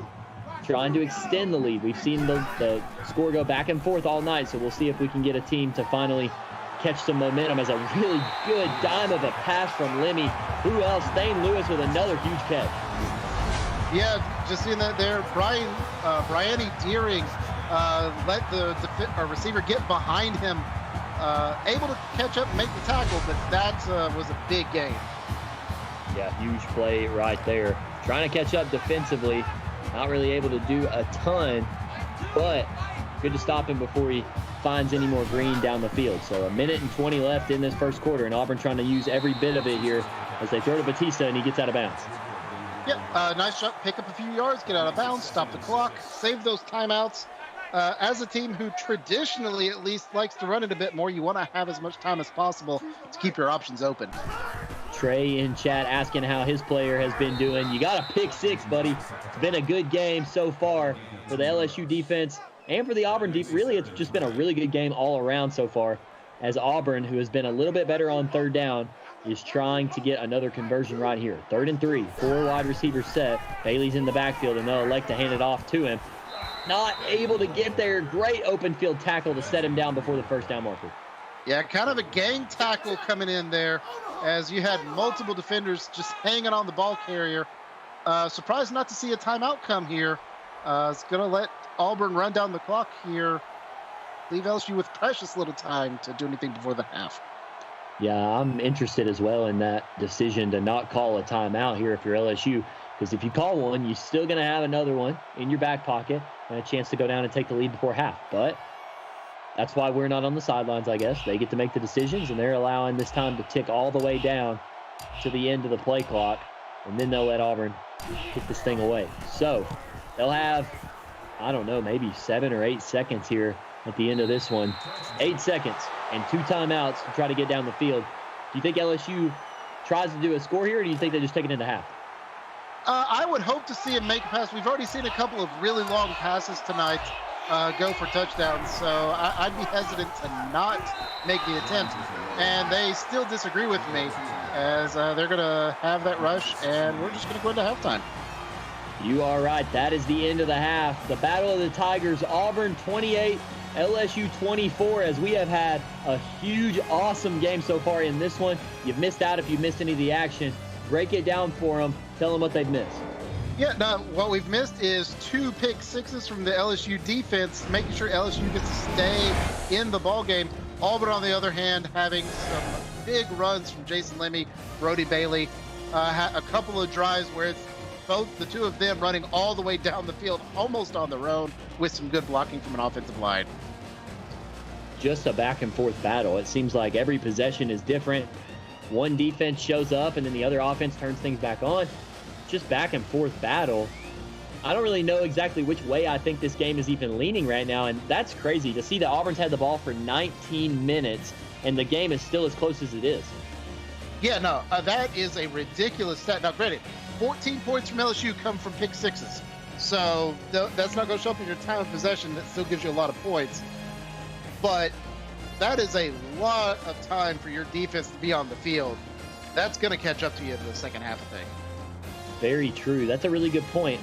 trying to extend the lead. We've seen the score go back and forth all night, so we'll see if we can get a team to finally catch some momentum as a really good dime of a pass from Lemmy. Who else? St. Louis with another huge catch. Yeah, just seeing that there. Bryony Deering let the receiver get behind him, able to catch up and make the tackle, but that was a big game. Yeah, huge play right there. Trying to catch up defensively. Not really able to do a ton, but good to stop him before he finds any more green down the field. So 1:20 left in this first quarter, and Auburn trying to use every bit of it here as they throw to Batista, and he gets out of bounds. Yep, nice shot, pick up a few yards, get out of bounds, stop the clock, save those timeouts. As a team who traditionally at least likes to run it a bit more, you want to have as much time as possible to keep your options open. Trey in chat asking how his player has been doing. You got a pick 6, buddy. It's been a good game so far for the LSU defense and for the Auburn defense. Really, it's just been a really good game all around so far. as Auburn, who has been a little bit better on third down, is trying to get another conversion right here. 3rd and 3, 4 wide receivers set. Bailey's in the backfield, and they'll elect to hand it off to him. Not able to get there. Great open field tackle to set him down before the first down marker. Yeah, kind of a gang tackle coming in there as you had multiple defenders just hanging on the ball carrier. Surprised not to see a timeout come here. It's going to let Auburn run down the clock here. Leave LSU with precious little time to do anything before the half. Yeah, I'm interested as well in that decision to not call a timeout here if you're LSU. Because if you call one, you're still going to have another one in your back pocket and a chance to go down and take the lead before half. But that's why we're not on the sidelines, I guess. They get to make the decisions, and they're allowing this time to tick all the way down to the end of the play clock. And then they'll let Auburn kick this thing away. So they'll have, I don't know, maybe 7 or 8 seconds here at the end of this one. 8 seconds and 2 timeouts to try to get down the field. Do you think LSU tries to do a score here, or do you think they just take it into half? I would hope to see him make a pass. We've already seen a couple of really long passes tonight go for touchdowns, so I'd be hesitant to not make the attempt. And they still disagree with me as they're going to have that rush, and we're just going to go into halftime. You are right. That is the end of the half. The Battle of the Tigers, Auburn 28, LSU 24, as we have had a huge, awesome game so far in this one. You've missed out if you missed any of the action. Break it down for them. Tell them what they've missed. Yeah, no, what we've missed is 2 pick sixes from the LSU defense, making sure LSU gets to stay in the ball game. Auburn, on the other hand, having some big runs from Jason Lemmy, Brody Bailey, a couple of drives where it's both the two of them running all the way down the field, almost on their own, with some good blocking from an offensive line. Just a back and forth battle. It seems like every possession is different. One defense shows up and then the other offense turns things back on. Just back and forth battle. I don't really know exactly which way I think this game is even leaning right now, and that's crazy to see that Auburn's had the ball for 19 minutes and the game is still as close as it is. Yeah, no, that is a ridiculous stat. Now, granted, 14 points from LSU come from pick sixes, so that's not going to show up in your time of possession. That still gives you a lot of points, but that is a lot of time for your defense to be on the field. That's going to catch up to you in the second half of things. Very true. That's a really good point.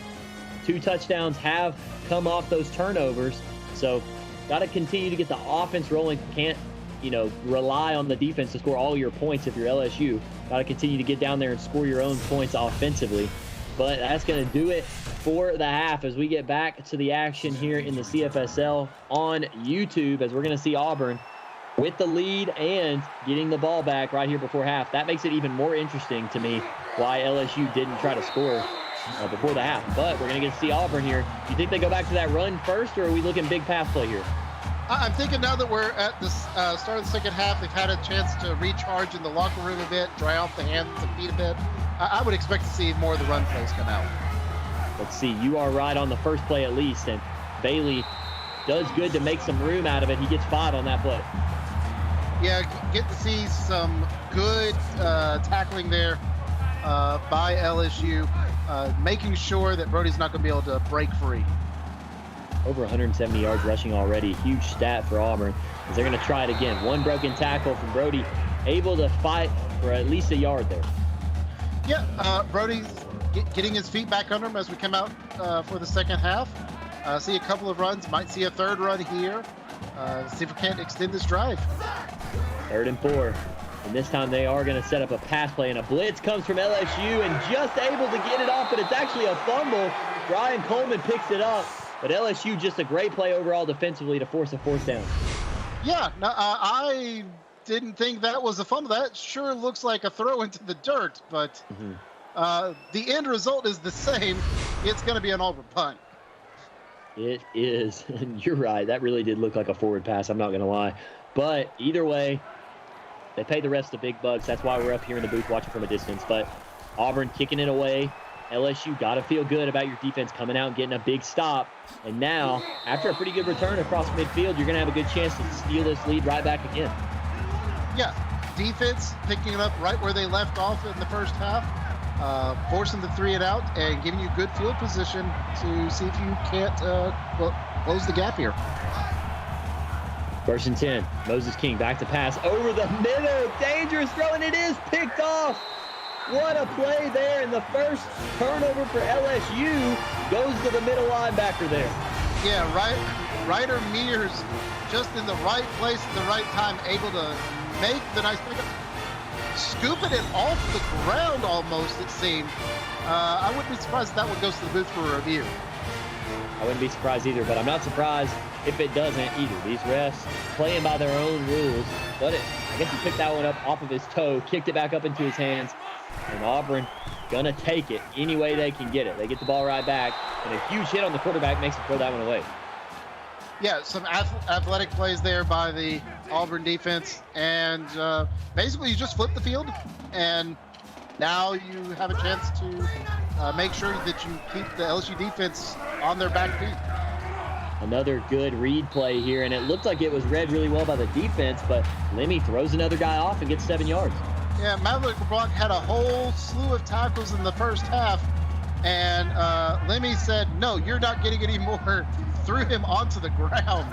2 touchdowns have come off those turnovers, so got to continue to get the offense rolling. Can't, rely on the defense to score all your points if you're LSU. Got to continue to get down there and score your own points offensively. But that's going to do it for the half as we get back to the action here in the CFSL on YouTube, as we're going to see Auburn with the lead and getting the ball back right here before half. That makes it even more interesting to me why LSU didn't try to score before the half. But we're going to get to see Auburn here. Do you think they go back to that run first, or are we looking big pass play here? I'm thinking now that we're at the start of the second half, they've had a chance to recharge in the locker room a bit, dry off the hands and feet a bit. I would expect to see more of the run plays come out. Let's see. You are right on the first play at least, and Bailey does good to make some room out of it. He gets 5 on that play. Yeah, get to see some good tackling there by LSU, making sure that Brody's not going to be able to break free. Over 170 yards rushing already. Huge stat for Auburn, as they're going to try it again. 1 broken tackle from Brody, able to fight for at least a yard there. Yeah, Brody's getting his feet back under him as we come out for the second half. See a couple of runs, might see a third run here. See if we can't extend this drive. 3rd and 4. And this time they are going to set up a pass play, and a blitz comes from LSU and just able to get it off, but it's actually a fumble. Brian Coleman picks it up, but LSU just a great play overall defensively to force a 4th down. Yeah, no, I didn't think that was a fumble. That sure looks like a throw into the dirt, but the end result is the same. It's going to be an Auburn punt. It is, and you're right. That really did look like a forward pass, I'm not going to lie. But either way, they pay the rest of the big bucks. That's why we're up here in the booth watching from a distance. But Auburn kicking it away. LSU got to feel good about your defense coming out and getting a big stop. And now, after a pretty good return across midfield, you're going to have a good chance to steal this lead right back again. Yeah, defense picking it up right where they left off in the first half, forcing the 3 and out and giving you good field position to see if you can't close the gap here. First and 10. Moses King back to pass over the middle. Dangerous throw, and it is picked off. What a play there. And the first turnover for LSU goes to the middle linebacker there. Yeah, Ryder Mears just in the right place at the right time, able to make the nice pickup. Scooping it off the ground almost, it seemed. I wouldn't be surprised if that one goes to the booth for a review. I wouldn't be surprised either, but I'm not surprised if it doesn't either. These refs playing by their own rules. But I guess he picked that one up off of his toe, kicked it back up into his hands, and Auburn gonna take it any way they can get it. They get the ball right back, and a huge hit on the quarterback makes him throw that one away. Yeah, some athletic plays there by the Auburn defense, and basically you just flip the field, and now you have a chance to make sure that you keep the LSU defense on their back feet. Another good read play here, and it looked like it was read really well by the defense, but Lemmy throws another guy off and gets 7 yards. Yeah, Maverick LeBlanc had a whole slew of tackles in the first half, and Lemmy said, no, you're not getting any more. Threw him onto the ground.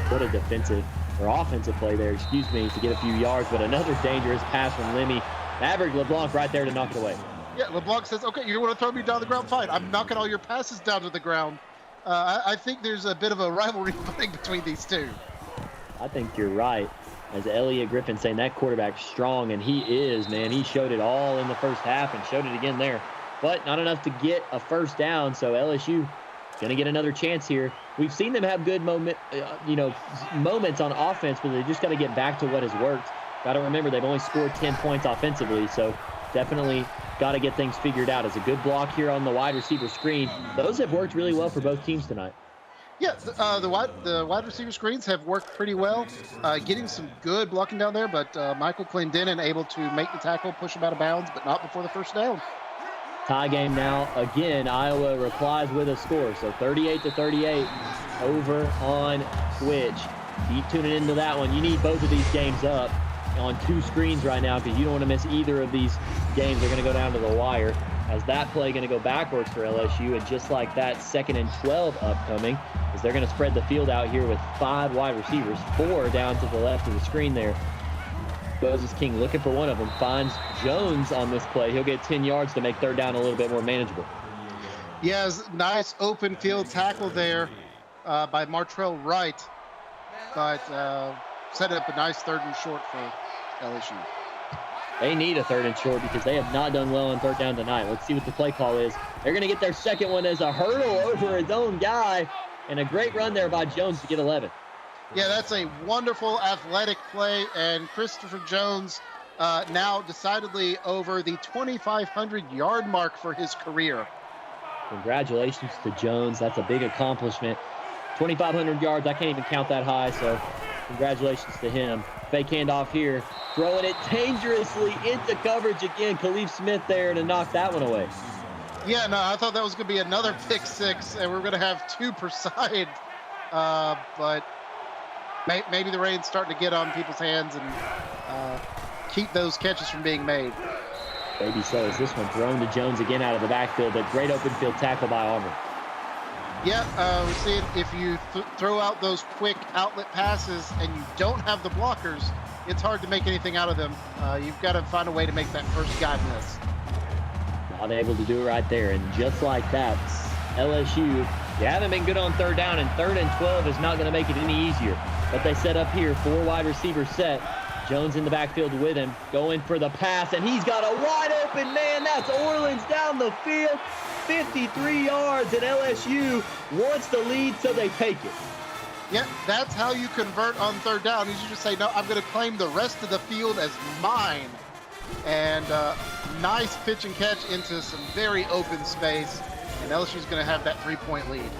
What a defensive or offensive play there, excuse me, to get a few yards, but another dangerous pass from Lemmy. Maverick LeBlanc right there to knock it away. Yeah, LeBlanc says, okay, you want to throw me down the ground? Fine. I'm knocking all your passes down to the ground. I think there's a bit of a rivalry between these two. I think you're right. As Elliot Griffin saying, that quarterback's strong, and he is, man. He showed it all in the first half and showed it again there. But not enough to get a first down, so LSU going to get another chance here. We've seen them have good moments on offense, but they just got to get back to what has worked. Got to remember, they've only scored 10 points offensively, so definitely got to get things figured out. It's a good block here on the wide receiver screen. Those have worked really well for both teams tonight. Yeah, the wide receiver screens have worked pretty well. Getting some good blocking down there, but Michael Clendenin able to make the tackle, push him out of bounds, but not before the first down. Tie game now. Again, Iowa replies with a score. So 38-38 over on Twitch. Keep tuning into that one. You need both of these games up on 2 screens right now because you don't want to miss either of these games. They're going to go down to the wire. As that play going to go backwards for LSU, and just like that, 2nd and 12 upcoming, as they're going to spread the field out here with 5 wide receivers, 4 down to the left of the screen there. Moses King looking for one of them, finds Jones on this play. He'll get 10 yards to make 3rd down a little bit more manageable. Yes, nice open field tackle there by Martrell Wright, but set up a nice 3rd and short for LSU. They need a 3rd and short because they have not done well on 3rd down tonight. Let's see what the play call is. They're going to get their second one as a hurdle over his own guy, and a great run there by Jones to get 11. Yeah, that's a wonderful athletic play, and Christopher Jones now decidedly over the 2,500-yard mark for his career. Congratulations to Jones. That's a big accomplishment. 2,500 yards, I can't even count that high, so congratulations to him. Fake handoff here, throwing it dangerously into coverage again. Khalif Smith there to knock that one away. Yeah, no, I thought that was going to be another pick 6, and we're going to have 2 per side, but maybe the rain's starting to get on people's hands and keep those catches from being made. Maybe so. Is this one thrown to Jones again out of the backfield? A great open field tackle by Auburn. Yeah, we're seeing if you throw out those quick outlet passes and you don't have the blockers, it's hard to make anything out of them. You've got to find a way to make that first guy miss. Not able to do it right there. And just like that, LSU, you haven't been good on 3rd down, and 3rd and 12 is not going to make it any easier. But they set up here, 4 wide receivers set. Jones in the backfield with him, going for the pass, and he's got a wide open man. That's Orleans down the field, 53 yards, and LSU wants the lead, so they take it. Yeah, that's how you convert on 3rd down. Is you just say, no, I'm going to claim the rest of the field as mine. And nice pitch and catch into some very open space, and LSU's going to have that 3-point lead.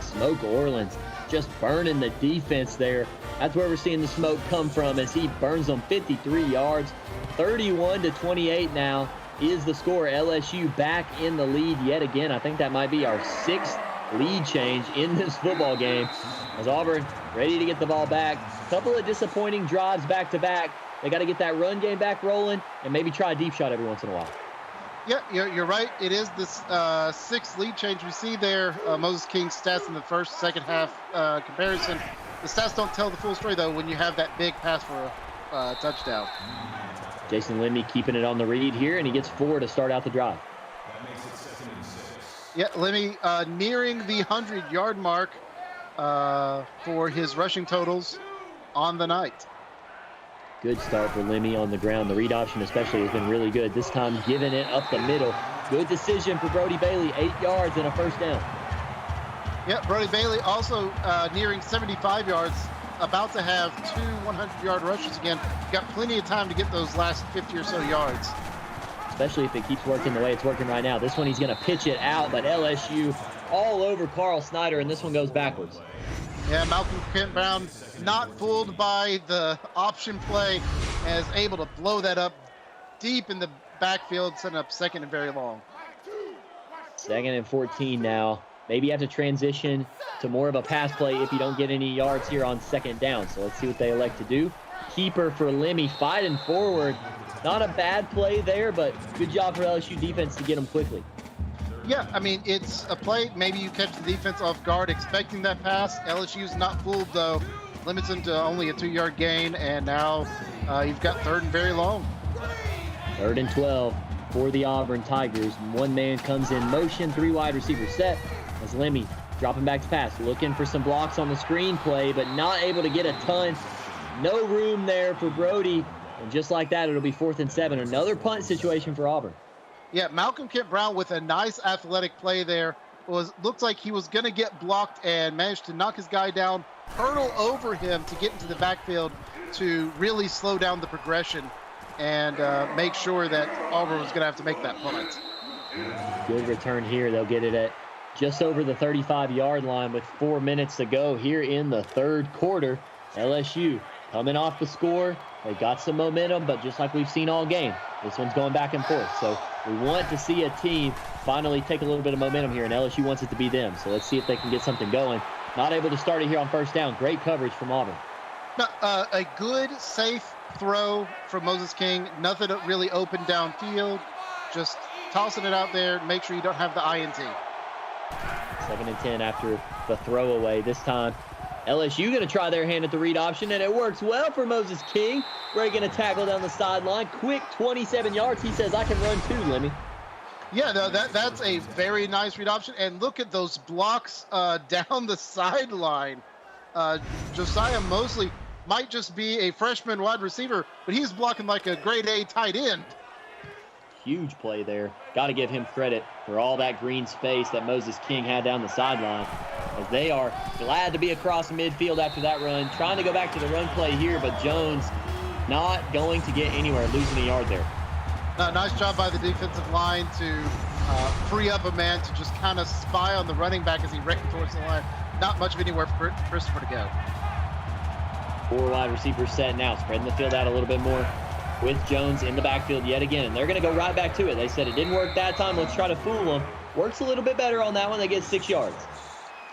Smoke Orleans just burning the defense there. That's where we're seeing the smoke come from as he burns them 53 yards. 31-28 now is the score. LSU back in the lead yet again. I think that might be our 6th lead change in this football game as Auburn ready to get the ball back. A couple of disappointing drives back to back. They got to get that run game back rolling and maybe try a deep shot every once in a while. Yeah, you're right. It is this 6th lead change we see there. Moses King's stats in the first, second half comparison. The stats don't tell the full story, though, when you have that big pass for a touchdown. Jason Lemmy keeping it on the read here, and he gets 4 to start out the drive. Yeah, Lemmy nearing the 100-yard mark for his rushing totals on the night. Good start for Lemmy on the ground. The read option especially has been really good. This time giving it up the middle. Good decision for Brody Bailey. 8 yards and a first down. Yeah, Brody Bailey also nearing 75 yards, about to have 2 100-yard rushes again. Got plenty of time to get those last 50 or so yards. Especially if it keeps working the way it's working right now. This one he's going to pitch it out, but LSU all over Carl Snyder, and this one goes backwards. Yeah, Malcolm Kent Brown not fooled by the option play and is able to blow that up deep in the backfield, setting up second and very long. 2nd and 14 now. Maybe you have to transition to more of a pass play if you don't get any yards here on 2nd down. So let's see what they elect to do. Keeper for Lemmy, fighting forward. Not a bad play there, but good job for LSU defense to get him quickly. Yeah, I mean, it's a play. Maybe you catch the defense off guard expecting that pass. LSU's not fooled, though. Limits him to only a 2-yard gain, and now you've got 3rd and very long. 3rd and 12 for the Auburn Tigers. One man comes in motion, 3 wide receiver set. As Lemmy dropping back to pass, looking for some blocks on the screen play, but not able to get a ton. No room there for Brody. And just like that, it'll be 4th and 7. Another punt situation for Auburn. Yeah, Malcolm Kent Brown with a nice athletic play there. Looked like he was going to get blocked and managed to knock his guy down, hurdle over him to get into the backfield to really slow down the progression and make sure that Auburn was going to have to make that punt. Good return here. They'll get it at just over the 35-yard line with 4 minutes to go here in the 3rd quarter. LSU coming off the score. They got some momentum, but just like we've seen all game, this one's going back and forth. So we want to see a team finally take a little bit of momentum here, and LSU wants it to be them. So let's see if they can get something going. Not able to start it here on 1st down. Great coverage from Auburn. No, a good, safe throw from Moses King. Nothing really open downfield. Just tossing it out there. Make sure you don't have the INT. 2nd and 10 after the throwaway. This time, LSU going to try their hand at the read option, and it works well for Moses King. Breaking a tackle down the sideline. Quick 27 yards. He says, I can run too, Lemmy. Yeah, no, that's a very nice read option. And look at those blocks down the sideline. Josiah Mosley might just be a freshman wide receiver, but he's blocking like a grade A tight end. Huge play there. Got to give him credit for all that green space that Moses King had down the sideline, as they are glad to be across midfield after that run. Trying to go back to the run play here, but Jones not going to get anywhere, losing a yard there. Nice job by the defensive line to free up a man to just kind of spy on the running back as he ran towards the line. Not much of anywhere for Christopher to go. 4 wide receivers set now, spreading the field out a little bit more with Jones in the backfield yet again. And they're going to go right back to it. They said it didn't work that time. Let's try to fool them. Works a little bit better on that one. They get 6 yards.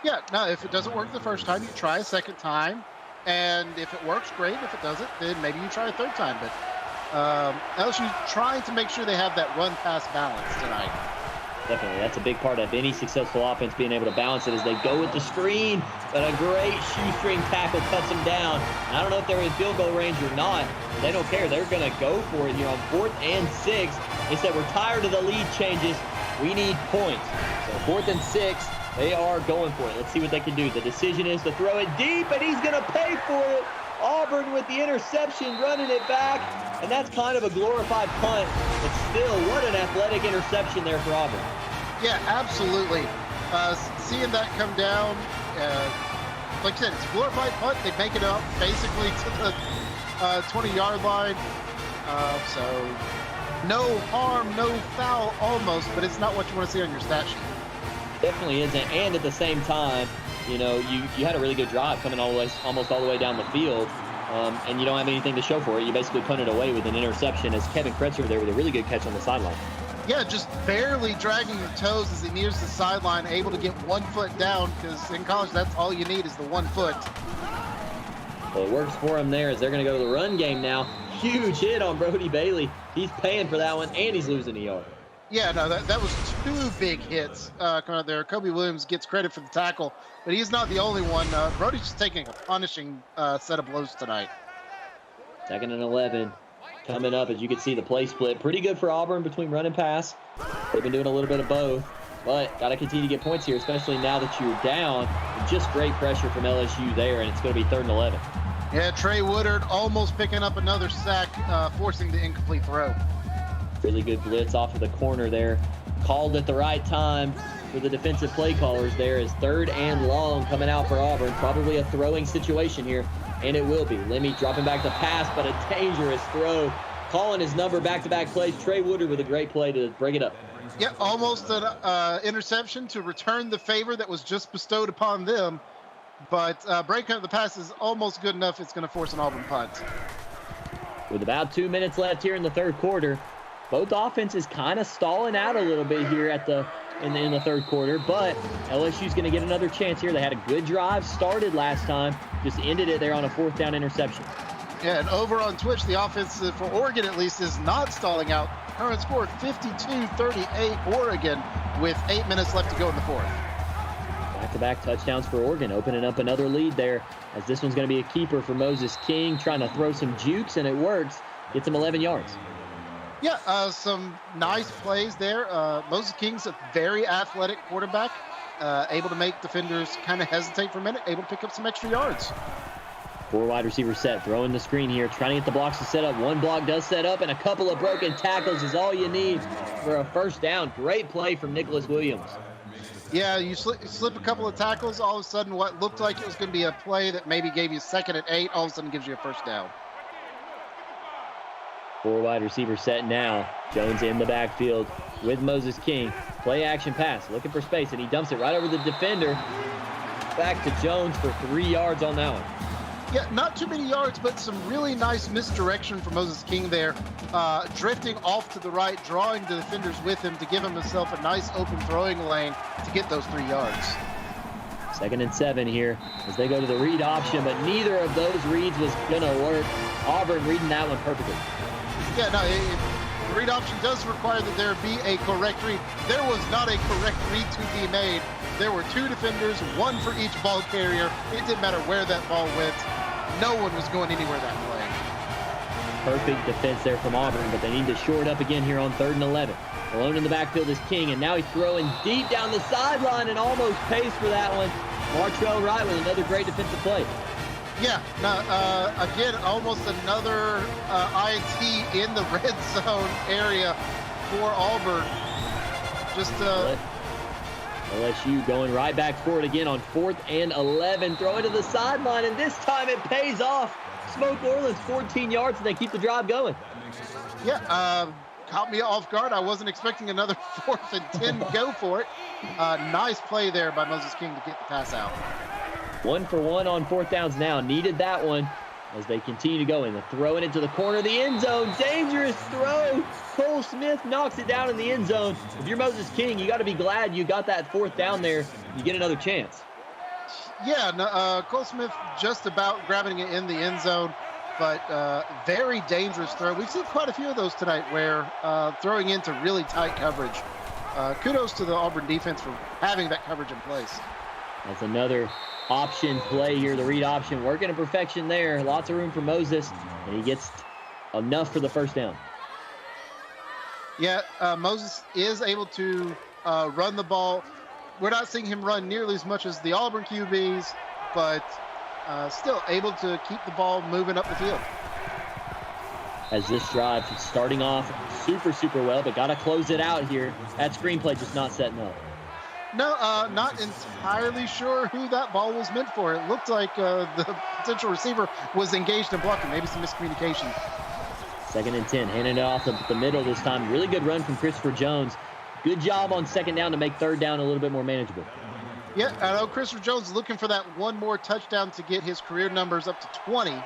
Yeah, no, if it doesn't work the first time, you try a second time. And if it works, great. If it doesn't, then maybe you try a third time. But LSU trying to make sure they have that run-pass balance tonight. Definitely. That's a big part of any successful offense, being able to balance it as they go with the screen. But a great shoestring tackle cuts them down. I don't know if they're in field goal range or not. They don't care. They're going to go for it here on 4th and 6. They said, we're tired of the lead changes. We need points. So 4th and 6, they are going for it. Let's see what they can do. The decision is to throw it deep, and he's going to pay for it. Auburn with the interception, running it back. And that's kind of a glorified punt. But still, what an athletic interception there for Auburn. Yeah, absolutely. Seeing that come down, like I said, it's a glorified punt. They make it up basically to the 20-yard line. So no harm, no foul almost, but it's not what you want to see on your stat sheet. Definitely isn't. And at the same time, you know, you had a really good drive coming almost all the way down the field, and you don't have anything to show for it. You basically punted away with an interception, as Kevin Kretzer there with a really good catch on the sideline. Yeah, just barely dragging your toes as he nears the sideline, able to get 1 foot down, because in college that's all you need is the 1 foot. Well, it works for him there as they're going to go to the run game now. Huge hit on Brody Bailey. He's paying for that one, and he's losing a yard. Yeah, no, that was two big hits coming out there. Kobe Williams gets credit for the tackle, but he's not the only one. Brody's just taking a punishing set of blows tonight. 2nd and 11 coming up. As you can see, the play split pretty good for Auburn between run and pass. They've been doing a little bit of both, but got to continue to get points here, especially now that you're down. Just great pressure from LSU there, and it's going to be 3rd and 11. Yeah, Trey Woodard almost picking up another sack, forcing the incomplete throw. Really good blitz off of the corner there. Called at the right time for the defensive play callers there. Is 3rd and long coming out for Auburn. Probably a throwing situation here, and it will be. Lemmy dropping back the pass, but a dangerous throw. Calling his number back-to-back plays. Trey Woodard with a great play to bring it up. Yeah, almost an interception to return the favor that was just bestowed upon them. But breaking up the pass is almost good enough. It's going to force an Auburn punt. With about 2 minutes left here in the 3rd quarter, both offenses kind of stalling out a little bit here in the 3rd quarter, but LSU's going to get another chance here. They had a good drive started last time, just ended it there on a 4th down interception. Yeah, and over on Twitch, the offense for Oregon at least is not stalling out. Current score 52-38 Oregon with 8 minutes left to go in the 4th. Back-to-back touchdowns for Oregon, opening up another lead there, as this one's going to be a keeper for Moses King, trying to throw some jukes, and it works. Gets him 11 yards. Yeah, some nice plays there. Moses King's a very athletic quarterback, able to make defenders kind of hesitate for a minute, able to pick up some extra yards. 4 wide receivers set, throwing the screen here, trying to get the blocks to set up. One block does set up, and a couple of broken tackles is all you need for a 1st down. Great play from Nicholas Williams. Yeah, you slip a couple of tackles, all of a sudden what looked like it was going to be a play that maybe gave you 2nd and 8, all of a sudden gives you a 1st down. 4 wide receivers set now. Jones in the backfield with Moses King. Play action pass, looking for space, and he dumps it right over the defender. Back to Jones for 3 yards on that one. Yeah, not too many yards, but some really nice misdirection for Moses King there. Drifting off to the right, drawing the defenders with him to give himself a nice open throwing lane to get those 3 yards. 2nd and 7 here as they go to the read option, but neither of those reads was going to work. Auburn reading that one perfectly. Yeah, no, the read option does require that there be a correct read. There was not a correct read to be made. There were 2 defenders, 1 for each ball carrier. It didn't matter where that ball went. No one was going anywhere that play. Perfect defense there from Auburn, but they need to shore it up again here on 3rd and 11. Alone in the backfield is King, and now he's throwing deep down the sideline and almost pays for that one. Martrell Wright with another great defensive play. Yeah, again, almost another INT in the red zone area for Auburn. Just LSU going right back for it again on 4th and 11. Throw it to the sideline, and this time it pays off. Smoke Orleans 14 yards, and they keep the drive going. Yeah, caught me off guard. I wasn't expecting another 4th and 10 go for it. Nice play there by Moses King to get the pass out. 1 for 1 on 4th downs now. Needed that one as they continue to go in. They're throwing it to the corner of the end zone. Dangerous throw. Cole Smith knocks it down in the end zone. If you're Moses King, you got to be glad you got that 4th down there. You get another chance. Yeah, Cole Smith just about grabbing it in the end zone, but very dangerous throw. We've seen quite a few of those tonight where throwing into really tight coverage. Kudos to the Auburn defense for having that coverage in place. That's another option play here, the read option. Working to perfection there. Lots of room for Moses, and he gets enough for the 1st down. Yeah, Moses is able to run the ball. We're not seeing him run nearly as much as the Auburn QBs, but still able to keep the ball moving up the field. As this drive is starting off super well, but got to close it out here. That screenplay just not setting up. No, not entirely sure who that ball was meant for. It looked like the potential receiver was engaged in blocking. Maybe some miscommunication. 2nd and 10, handing it off the middle this time. Really good run from Christopher Jones. Good job on 2nd down to make 3rd down a little bit more manageable. Yeah, I know Christopher Jones is looking for that one more touchdown to get his career numbers up to 20. We're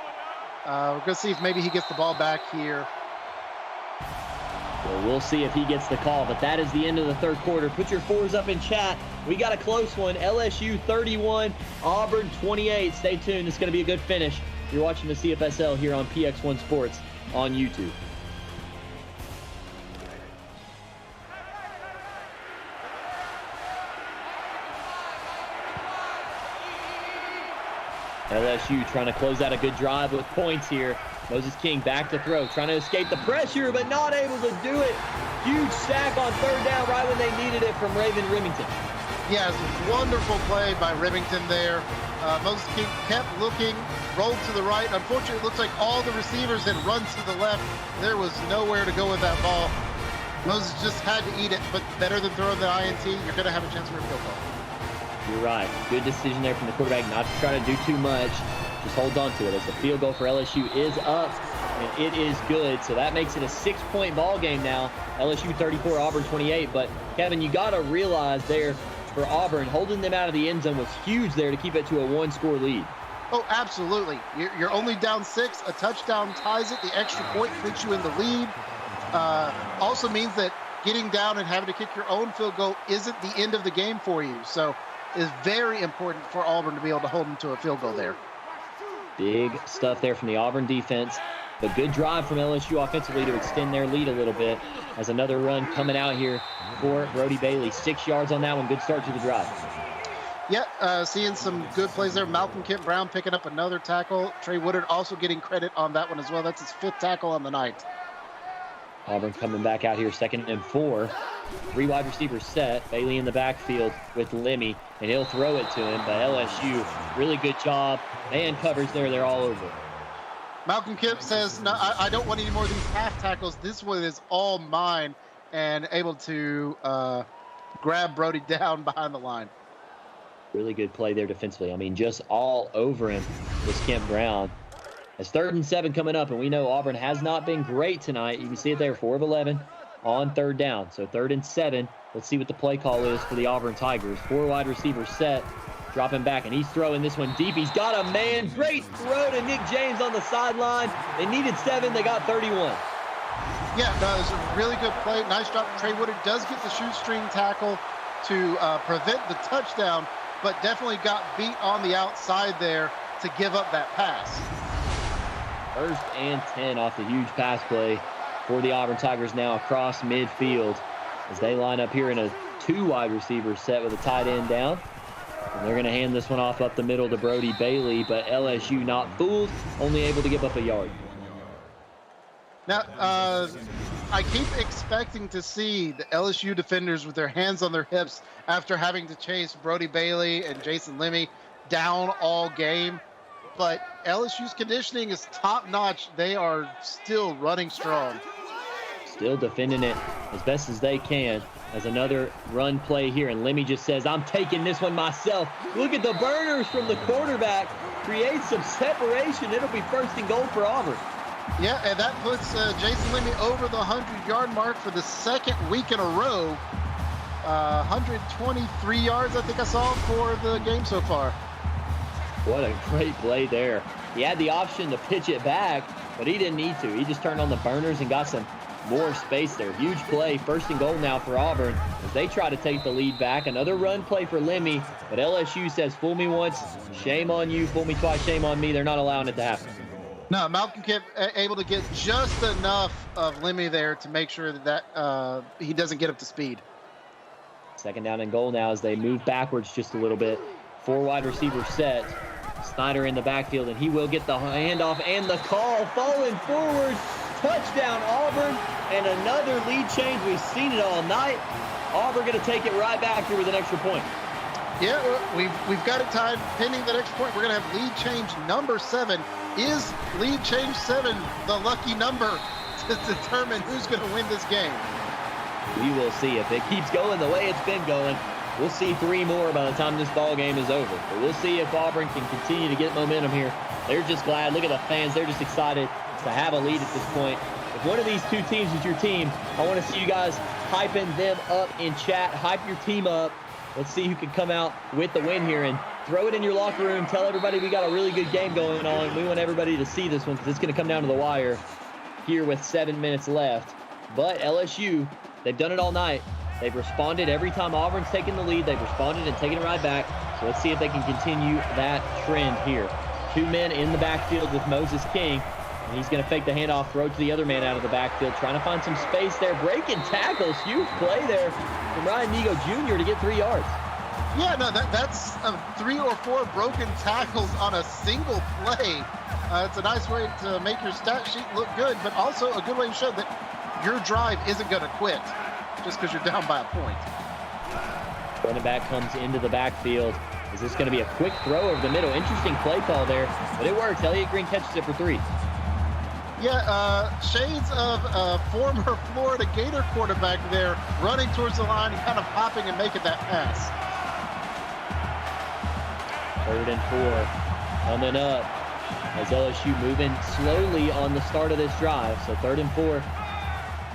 going to see if maybe he gets the ball back here. Well, we'll see if he gets the call, but that is the end of the 3rd quarter. Put your 4s up in chat. We got a close one. LSU 31, Auburn 28. Stay tuned. It's going to be a good finish. You're watching the CFSL here on PX1 Sports on YouTube. LSU trying to close out a good drive with points here. Moses King back to throw, trying to escape the pressure, but not able to do it. Huge sack on third down right when they needed it from Raven Remington. Yes, wonderful play by Remington there. Moses King kept looking, rolled to the right. Unfortunately, it looks like all the receivers had run to the left. There was nowhere to go with that ball. Moses just had to eat it, but better than throwing the INT, you're going to have a chance for a field goal. You're right. Good decision there from the quarterback not to try to do too much. Just hold on to it as the field goal for LSU is up, and it is good. So that makes it a 6-point ball game now. LSU 34, Auburn 28. But, Kevin, you got to realize there for Auburn, holding them out of the end zone was huge there to keep it to a 1-score lead. Oh, absolutely. You're only down 6. A touchdown ties it. The extra point puts you in the lead. Also means that getting down and having to kick your own field goal isn't the end of the game for you. So it's very important for Auburn to be able to hold them to a field goal there. Big stuff there from the Auburn defense. But good drive from LSU offensively to extend their lead a little bit as another run coming out here for Brody Bailey. 6 yards on that one. Good start to the drive. Yeah, seeing some good plays there. Malcolm Kent Brown picking up another tackle. Trey Woodard also getting credit on that one as well. That's his 5th tackle on the night. Auburn coming back out here, 2nd and 4. 3 wide receivers set. Bailey in the backfield with Lemmy, and he'll throw it to him. But LSU, really good job. Man coverage there. They're all over. Malcolm Kemp says, no, I don't want any more of these half tackles. This one is all mine, and able to grab Brody down behind the line. Really good play there defensively. I mean, just all over him was Kent Brown. It's 3rd and 7 coming up, and we know Auburn has not been great tonight. You can see it there, 4 of 11 on 3rd down. So 3rd and 7. Let's see what the play call is for the Auburn Tigers. 4 wide receivers set. Dropping back, and he's throwing this one deep. He's got a man. Great throw to Nick James on the sideline. They needed 7. They got 31. Yeah, that was a really good play. Nice drop. Trey Woodard does get the shoestring tackle to prevent the touchdown, but definitely got beat on the outside there to give up that pass. 1st and 10 off the huge pass play for the Auburn Tigers now across midfield as they line up here in a 2 wide receiver set with a tight end down. And they're going to hand this one off up the middle to Brody Bailey, but LSU not fooled, only able to give up a yard. Now, I keep expecting to see the LSU defenders with their hands on their hips after having to chase Brody Bailey and Jason Lemmy down all game. But LSU's conditioning is top-notch. They are still running strong. Still defending it as best as they can as another run play here. And Lemmy just says, I'm taking this one myself. Look at the burners from the quarterback. Create some separation. It'll be 1st and goal for Auburn. Yeah, and that puts Jason Lemmy over the 100-yard mark for the 2nd week in a row. 123 yards, I think I saw, for the game so far. What a great play there. He had the option to pitch it back, but he didn't need to. He just turned on the burners and got some more space there. Huge play, 1st and goal now for Auburn as they try to take the lead back. Another run play for Lemmy, but LSU says, fool me once, shame on you. Fool me twice, shame on me. They're not allowing it to happen. No, Malcolm Kemp able to get just enough of Lemmy there to make sure that he doesn't get up to speed. 2nd down and goal now as they move backwards just a little bit. 4 wide receivers set. Snyder in the backfield, and he will get the handoff and the call. Falling forward. Touchdown, Auburn, and another lead change. We've seen it all night. Auburn going to take it right back here with an extra point. Yeah, we've got it tied. Pending that extra point, we're going to have lead change number 7. Is lead change 7 the lucky number to determine who's going to win this game? We will see. If it keeps going the way it's been going, we'll see 3 more by the time this ball game is over. But we'll see if Auburn can continue to get momentum here. They're just glad. Look at the fans. They're just excited to have a lead at this point. If one of these 2 teams is your team, I want to see you guys hyping them up in chat. Hype your team up. Let's see who can come out with the win here and throw it in your locker room. Tell everybody we got a really good game going on. We want everybody to see this one because it's going to come down to the wire here with 7 minutes left. But LSU, they've done it all night. They've responded every time Auburn's taken the lead. They've responded and taken it right back. So let's see if they can continue that trend here. 2 men in the backfield with Moses King. And he's going to fake the handoff, throw to the other man out of the backfield, trying to find some space there. Breaking tackles. Huge play there from Ryan Nigo Jr. to get 3 yards. Yeah, no, that's 3 or 4 broken tackles on a single play. It's a nice way to make your stat sheet look good, but also a good way to show that your drive isn't going to quit just because you're down by a point. Running back comes into the backfield. Is this going to be a quick throw over the middle? Interesting play call there, but it works. Elliott Green catches it for 3. Yeah, shades of former Florida Gator quarterback there, running towards the line and kind of hopping and making that pass. 3rd and 4 coming up as LSU moving slowly on the start of this drive. So 3rd and 4,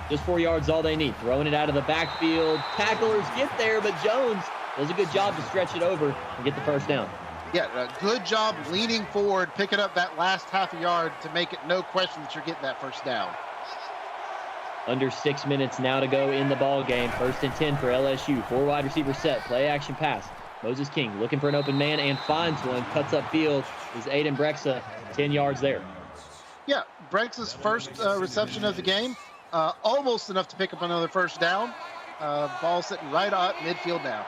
just 4 yards all they need. Throwing it out of the backfield. Tacklers get there, but Jones does a good job to stretch it over and get the first down. Yeah, a good job leaning forward, picking up that last half a yard to make it no question that you're getting that first down. Under 6 minutes now to go in the ball game. 1st and 10 for LSU. 4 wide receiver set. Play action pass. Moses King looking for an open man and finds one. Cuts up field is Aiden Brexa. 10 yards there. Yeah, Brexa's first reception of the game. Almost enough to pick up another first down. Ball sitting right at midfield now.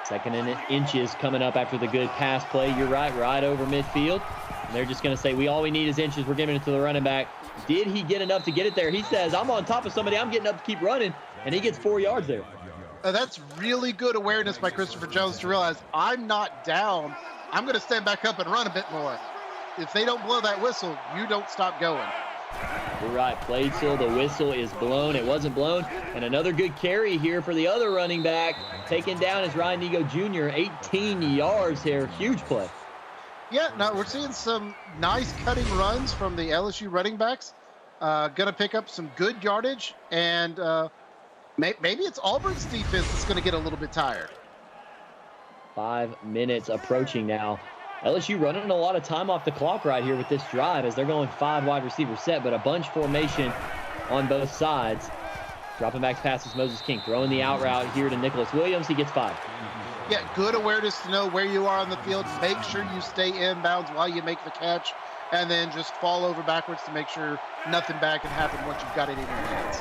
2nd and inches coming up after the good pass play. You're right over midfield. And they're just going to say, all we need is inches. We're giving it to the running back. Did he get enough to get it there? He says, I'm on top of somebody. I'm getting up to keep running. And he gets 4 yards there. That's really good awareness by Christopher Jones to realize I'm not down. I'm going to stand back up and run a bit more. If they don't blow that whistle, you don't stop going. You're right. Played till the whistle is blown. It wasn't blown. And another good carry here for the other running back. Taken down is Ryan Nego Jr. 18 yards here. Huge play. Yeah, now we're seeing some nice cutting runs from the LSU running backs. Going to pick up some good yardage. And maybe it's Auburn's defense that's going to get a little bit tired. 5 minutes approaching now. LSU running a lot of time off the clock right here with this drive as they're going 5 wide receiver set, but a bunch formation on both sides. Dropping back passes Moses King, throwing the out route here to Nicholas Williams. He gets 5. Yeah, good awareness to know where you are on the field. Make sure you stay inbounds while you make the catch, and then just fall over backwards to make sure nothing bad can happen once you've got it in your hands.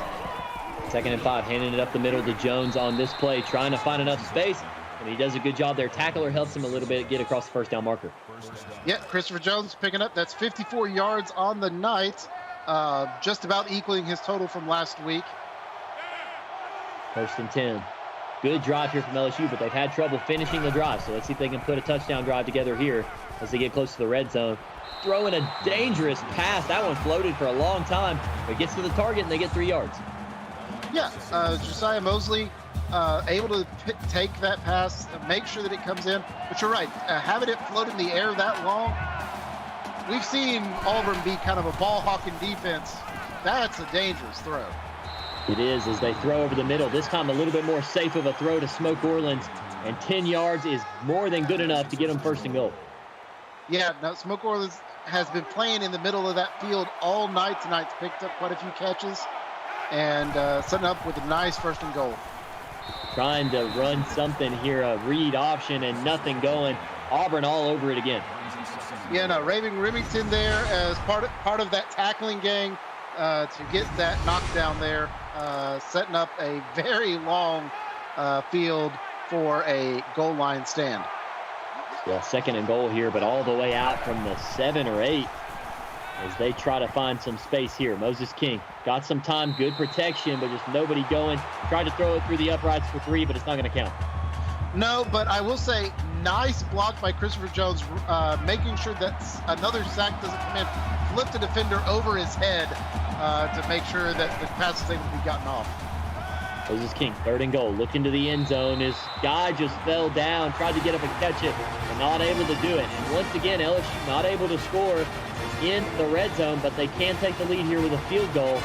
2nd and 5, handing it up the middle to Jones on this play, trying to find enough space. And he does a good job there. Tackler helps him a little bit get across the first down marker. Yeah, Christopher Jones picking up. That's 54 yards on the night. Just about equaling his total from last week. 1st and 10. Good drive here from LSU, but they've had trouble finishing the drive. So let's see if they can put a touchdown drive together here as they get close to the red zone. Throwing a dangerous pass. That one floated for a long time. But gets to the target and they get 3 yards. Yeah, Josiah Mosley able to take that pass, make sure that it comes in. But you're right, having it float in the air that long, we've seen Auburn be kind of a ball-hawking defense. That's a dangerous throw. It is as they throw over the middle. This time a little bit more safe of a throw to Smoke Orleans. And 10 yards is more than good enough to get them 1st and goal. Yeah, now Smoke Orleans has been playing in the middle of that field all night tonight. Picked up quite a few catches and setting up with a nice 1st and goal. Trying to run something here, a read option, and nothing going. Auburn all over it again. Yeah, no, Raven Remington there as part of that tackling gang to get that knockdown there, setting up a very long field for a goal line stand. Yeah, 2nd and goal here, but all the way out from the 7 or 8 as they try to find some space here. Moses King got some time, good protection, but just nobody going. Tried to throw it through the uprights for 3, but it's not going to count. No, but I will say, nice block by Christopher Jones, making sure that another sack doesn't come in. Flipped the defender over his head to make sure that the pass is able to be gotten off. Moses King, 3rd and goal, looking to the end zone. His guy just fell down, tried to get up and catch it, but not able to do it. And once again, LSU not able to score in the red zone, but they can take the lead here with a field goal.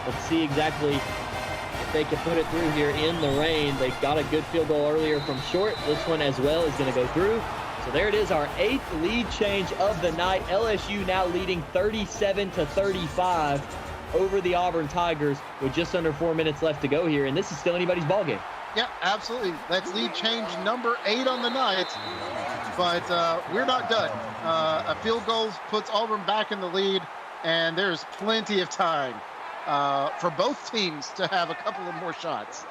Let's see exactly if they can put it through here in the rain. They got a good field goal earlier from short. This one as well is going to go through. So there it is, our 8th lead change of the night. LSU now leading 37-35 over the Auburn Tigers with just under 4 minutes left to go here, and this is still anybody's ball game. Yeah, absolutely. That's lead change number 8 on the night, but we're not done. A field goal puts Auburn back in the lead, and there's plenty of time for both teams to have a couple of more shots.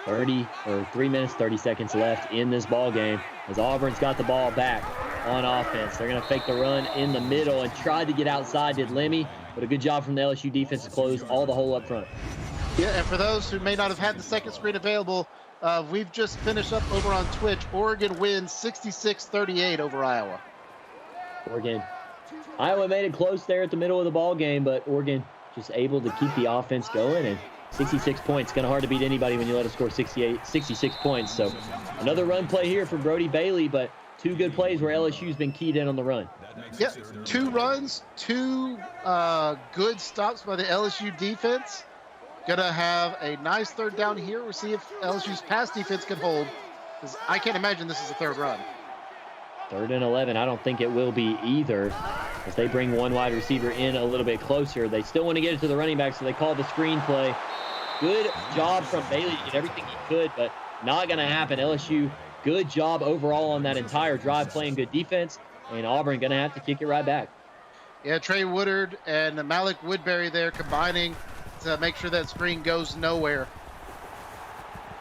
3 minutes, 30 seconds left in this ball game as Auburn's got the ball back on offense. They're going to fake the run in the middle and tried to get outside, did Lemmy, but a good job from the LSU defense to close all the hole up front. Yeah, and for those who may not have had the second screen available, we've just finished up over on Twitch. Oregon wins 66-38 over Iowa. Iowa made it close there at the middle of the ball game, but Oregon just able to keep the offense going, and 66 points. Kind of hard to beat anybody when you let them score 66 points. So another run play here for Brody Bailey, but two good plays where LSU's been keyed in on the run. Yeah, 2 runs, 2 good stops by the LSU defense. Gonna have a nice third down here. We'll see if LSU's pass defense can hold, because I can't imagine this is a third run. 3rd and 11. I don't think it will be either, as they bring one wide receiver in a little bit closer. They still want to get it to the running back, so they call the screen play. Good job from Bailey to get everything he could, but not going to happen. LSU, good job overall on that entire drive, playing good defense, and Auburn going to have to kick it right back. Yeah, Trey Woodard and Malik Woodbury there combining to make sure that screen goes nowhere.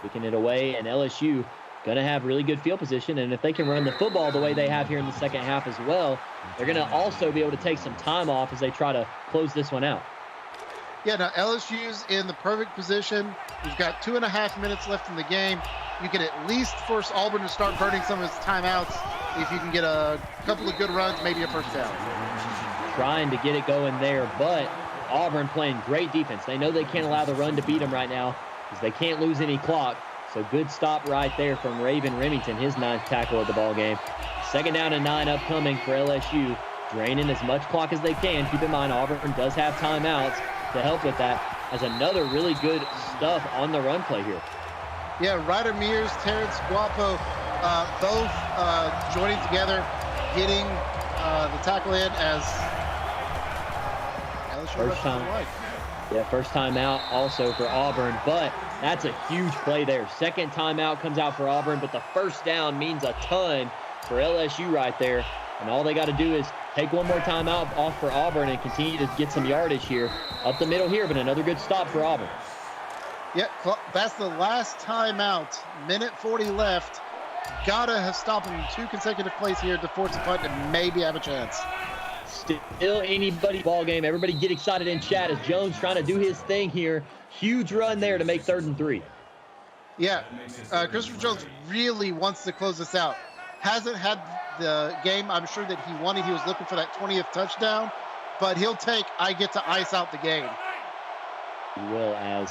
Kicking it away, and LSU going to have really good field position, and if they can run the football the way they have here in the second half as well, they're going to also be able to take some time off as they try to close this one out. Yeah, now LSU's in the perfect position. We've got 2.5 minutes left in the game. You can at least force Auburn to start burning some of its timeouts if you can get a couple of good runs, maybe a first down. Trying to get it going there, but Auburn playing great defense. They know they can't allow the run to beat them right now because they can't lose any clock. So good stop right there from Raven Remington, his 9th tackle of the ball game. 2nd down and 9 upcoming for LSU, draining as much clock as they can. Keep in mind, Auburn does have timeouts to help with that, as another really good stuff on the run play here. Yeah, Ryder Mears, Terrence Guapo, both joining together, getting the tackle in as LSU first time. Yeah, first time out also for Auburn, but that's a huge play there. 2nd timeout comes out for Auburn, but the first down means a ton for LSU right there. And all they got to do is take one more timeout off for Auburn and continue to get some yardage here up the middle here, but another good stop for Auburn. Yeah, that's the last timeout. Minute 40 left. Gotta have stopped them in 2 consecutive plays here to force a punt and maybe have a chance. Still anybody ball game. Everybody get excited in chat as Jones trying to do his thing here. Huge run there to make 3rd and 3. Yeah, Christopher Jones really wants to close this out. Hasn't had the game I'm sure that he wanted. He was looking for that 20th touchdown, but he'll take I get to ice out the game. He will, as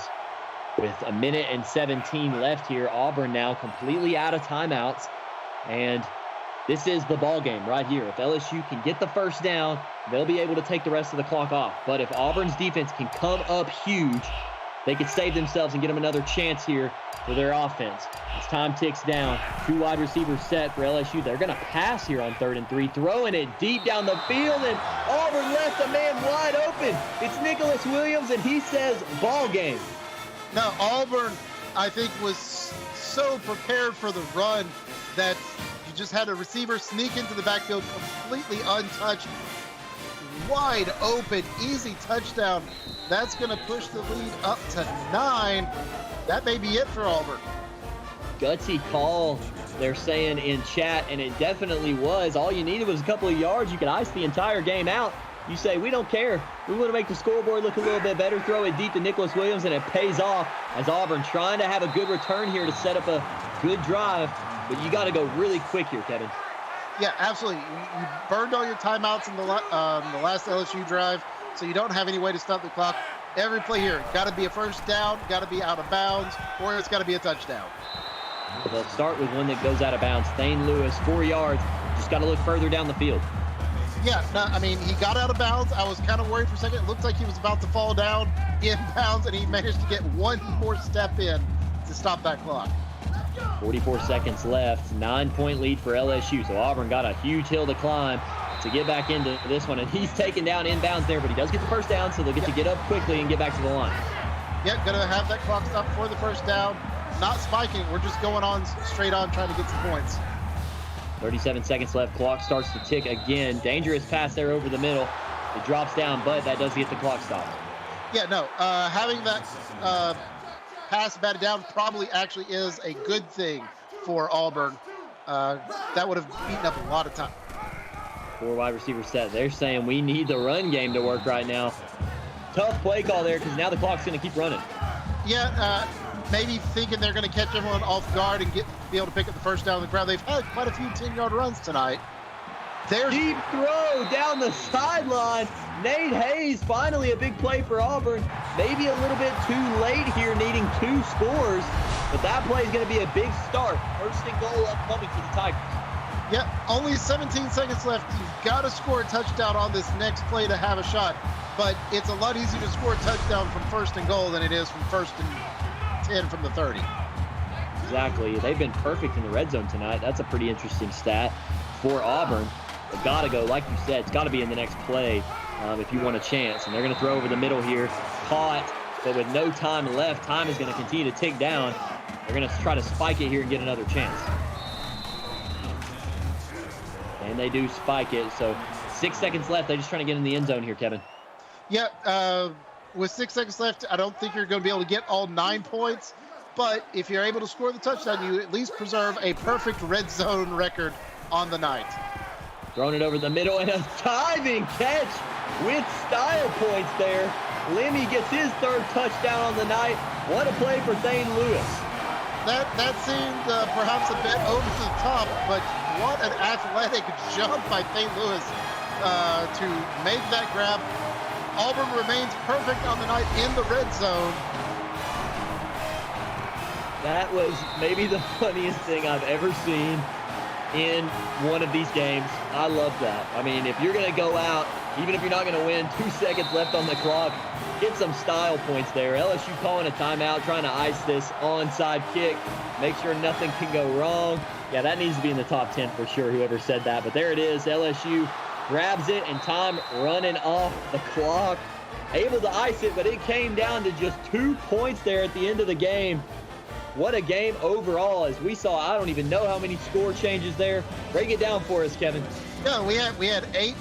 with 1 minute and 17 left here, Auburn now completely out of timeouts, and this is the ball game right here. If LSU can get the first down, they'll be able to take the rest of the clock off. But if Auburn's defense can come up huge, they could save themselves and get them another chance here for their offense. As time ticks down, 2 wide receivers set for LSU. They're going to pass here on 3rd and 3, throwing it deep down the field, and Auburn left a man wide open. It's Nicholas Williams, and he says ball game. Now, Auburn, I think, was so prepared for the run that you just had a receiver sneak into the backfield completely untouched. Wide open, easy touchdown. That's going to push the lead up to 9. That may be it for Auburn. Gutsy call, they're saying in chat, and it definitely was. All you needed was a couple of yards. You could ice the entire game out. You say, we don't care. We want to make the scoreboard look a little bit better. Throw it deep to Nicholas Williams, and it pays off as Auburn trying to have a good return here to set up a good drive. But you got to go really quick here, Kevin. Yeah, absolutely. You burned all your timeouts in the last LSU drive, so you don't have any way to stop the clock. Every play here, got to be a first down, got to be out of bounds, or it's got to be a touchdown. They'll start with one that goes out of bounds. Thane Lewis, 4 yards. Just got to look further down the field. Yeah, no, I mean, he got out of bounds. I was kind of worried for a second. It looked like he was about to fall down in bounds, and he managed to get one more step in to stop that clock. 44 seconds left, 9-point lead for LSU. So Auburn got a huge hill to climb to get back into this one, and he's taken down inbounds there, but he does get the first down, so they'll get to get up quickly and get back to the line. Yeah, gonna have that clock stop for the first down. Not spiking, we're just going on straight on trying to get some points. 37 seconds left, clock starts to tick again. Dangerous pass there over the middle. It drops down, but that does get the clock stopped. Yeah, no, having that pass batted down probably actually is a good thing for Auburn. That would have beaten up a lot of time. 4 wide receiver set. They're saying we need the run game to work right now. Tough play call there because now the clock's going to keep running. Yeah, maybe thinking they're going to catch everyone off guard and be able to pick up the first down on the ground. They've had quite a few 10-yard runs tonight. There's deep throw down the sideline. Nate Hayes, finally a big play for Auburn. Maybe a little bit too late here, needing 2 scores, but that play is going to be a big start. First and goal upcoming for the Tigers. Yeah, only 17 seconds left. You've got to score a touchdown on this next play to have a shot, but it's a lot easier to score a touchdown from first and goal than it is from first and 10 from the 30. Exactly. They've been perfect in the red zone tonight. That's a pretty interesting stat for Auburn. They've got to go, like you said, it's got to be in the next play if you want a chance. And they're going to throw over the middle here. Caught, but with no time left, time is going to continue to tick down. They're going to try to spike it here and get another chance. And they do spike it. So 6 seconds left. They're just trying to get in the end zone here, Kevin. Yeah, with 6 seconds left, I don't think you're going to be able to get all 9 points. But if you're able to score the touchdown, you at least preserve a perfect red zone record on the night. Throwing it over the middle and a diving catch with style points there. Lemmy gets his 3rd touchdown on the night. What a play for Thane Lewis. That seemed perhaps a bit over the top, but what an athletic jump by Thane Lewis to make that grab. Auburn remains perfect on the night in the red zone. That was maybe the funniest thing I've ever seen in one of these games. I love that. I mean, if you're going to go out, even if you're not going to win, 2 seconds left on the clock, get some style points there. LSU calling a timeout, trying to ice this onside kick, make sure nothing can go wrong. Yeah, that needs to be in the top 10 for sure, whoever said that. But there it is. LSU grabs it and time running off the clock. Able to ice it, but it came down to just 2 points there at the end of the game. What a game overall, as we saw. I don't even know how many score changes there. Break it down for us, Kevin. Yeah, we had 8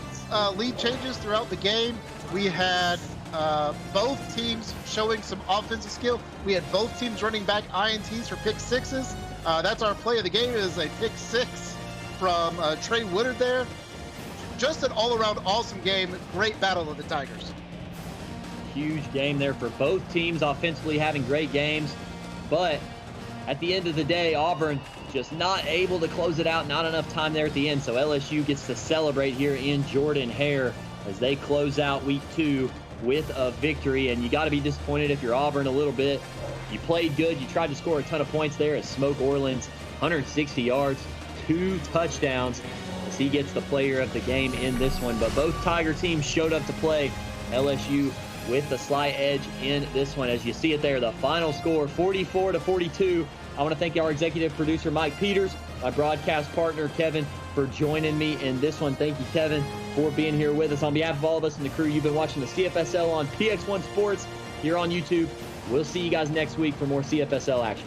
lead changes throughout the game. We had both teams showing some offensive skill. We had both teams running back INTs for pick sixes. That's our play of the game, is a pick 6 from Trey Woodard there. Just an all-around awesome game. Great battle of the Tigers. Huge game there for both teams, offensively having great games. But at the end of the day, Auburn just not able to close it out. Not enough time there at the end. So LSU gets to celebrate here in Jordan-Hare as they close out week 2 with a victory. And you got to be disappointed if you're Auburn a little bit. You played good. You tried to score a ton of points there as Smoke Orleans, 160 yards, 2 touchdowns as he gets the player of the game in this one. But both Tiger teams showed up to play. LSU with the slight edge in this one. As you see it there, the final score, 44-42. I want to thank our executive producer, Mike Peters, my broadcast partner, Kevin, for joining me in this one. Thank you, Kevin, for being here with us. On behalf of all of us in the crew, you've been watching the CFSL on PX1 Sports here on YouTube. We'll see you guys next week for more CFSL action.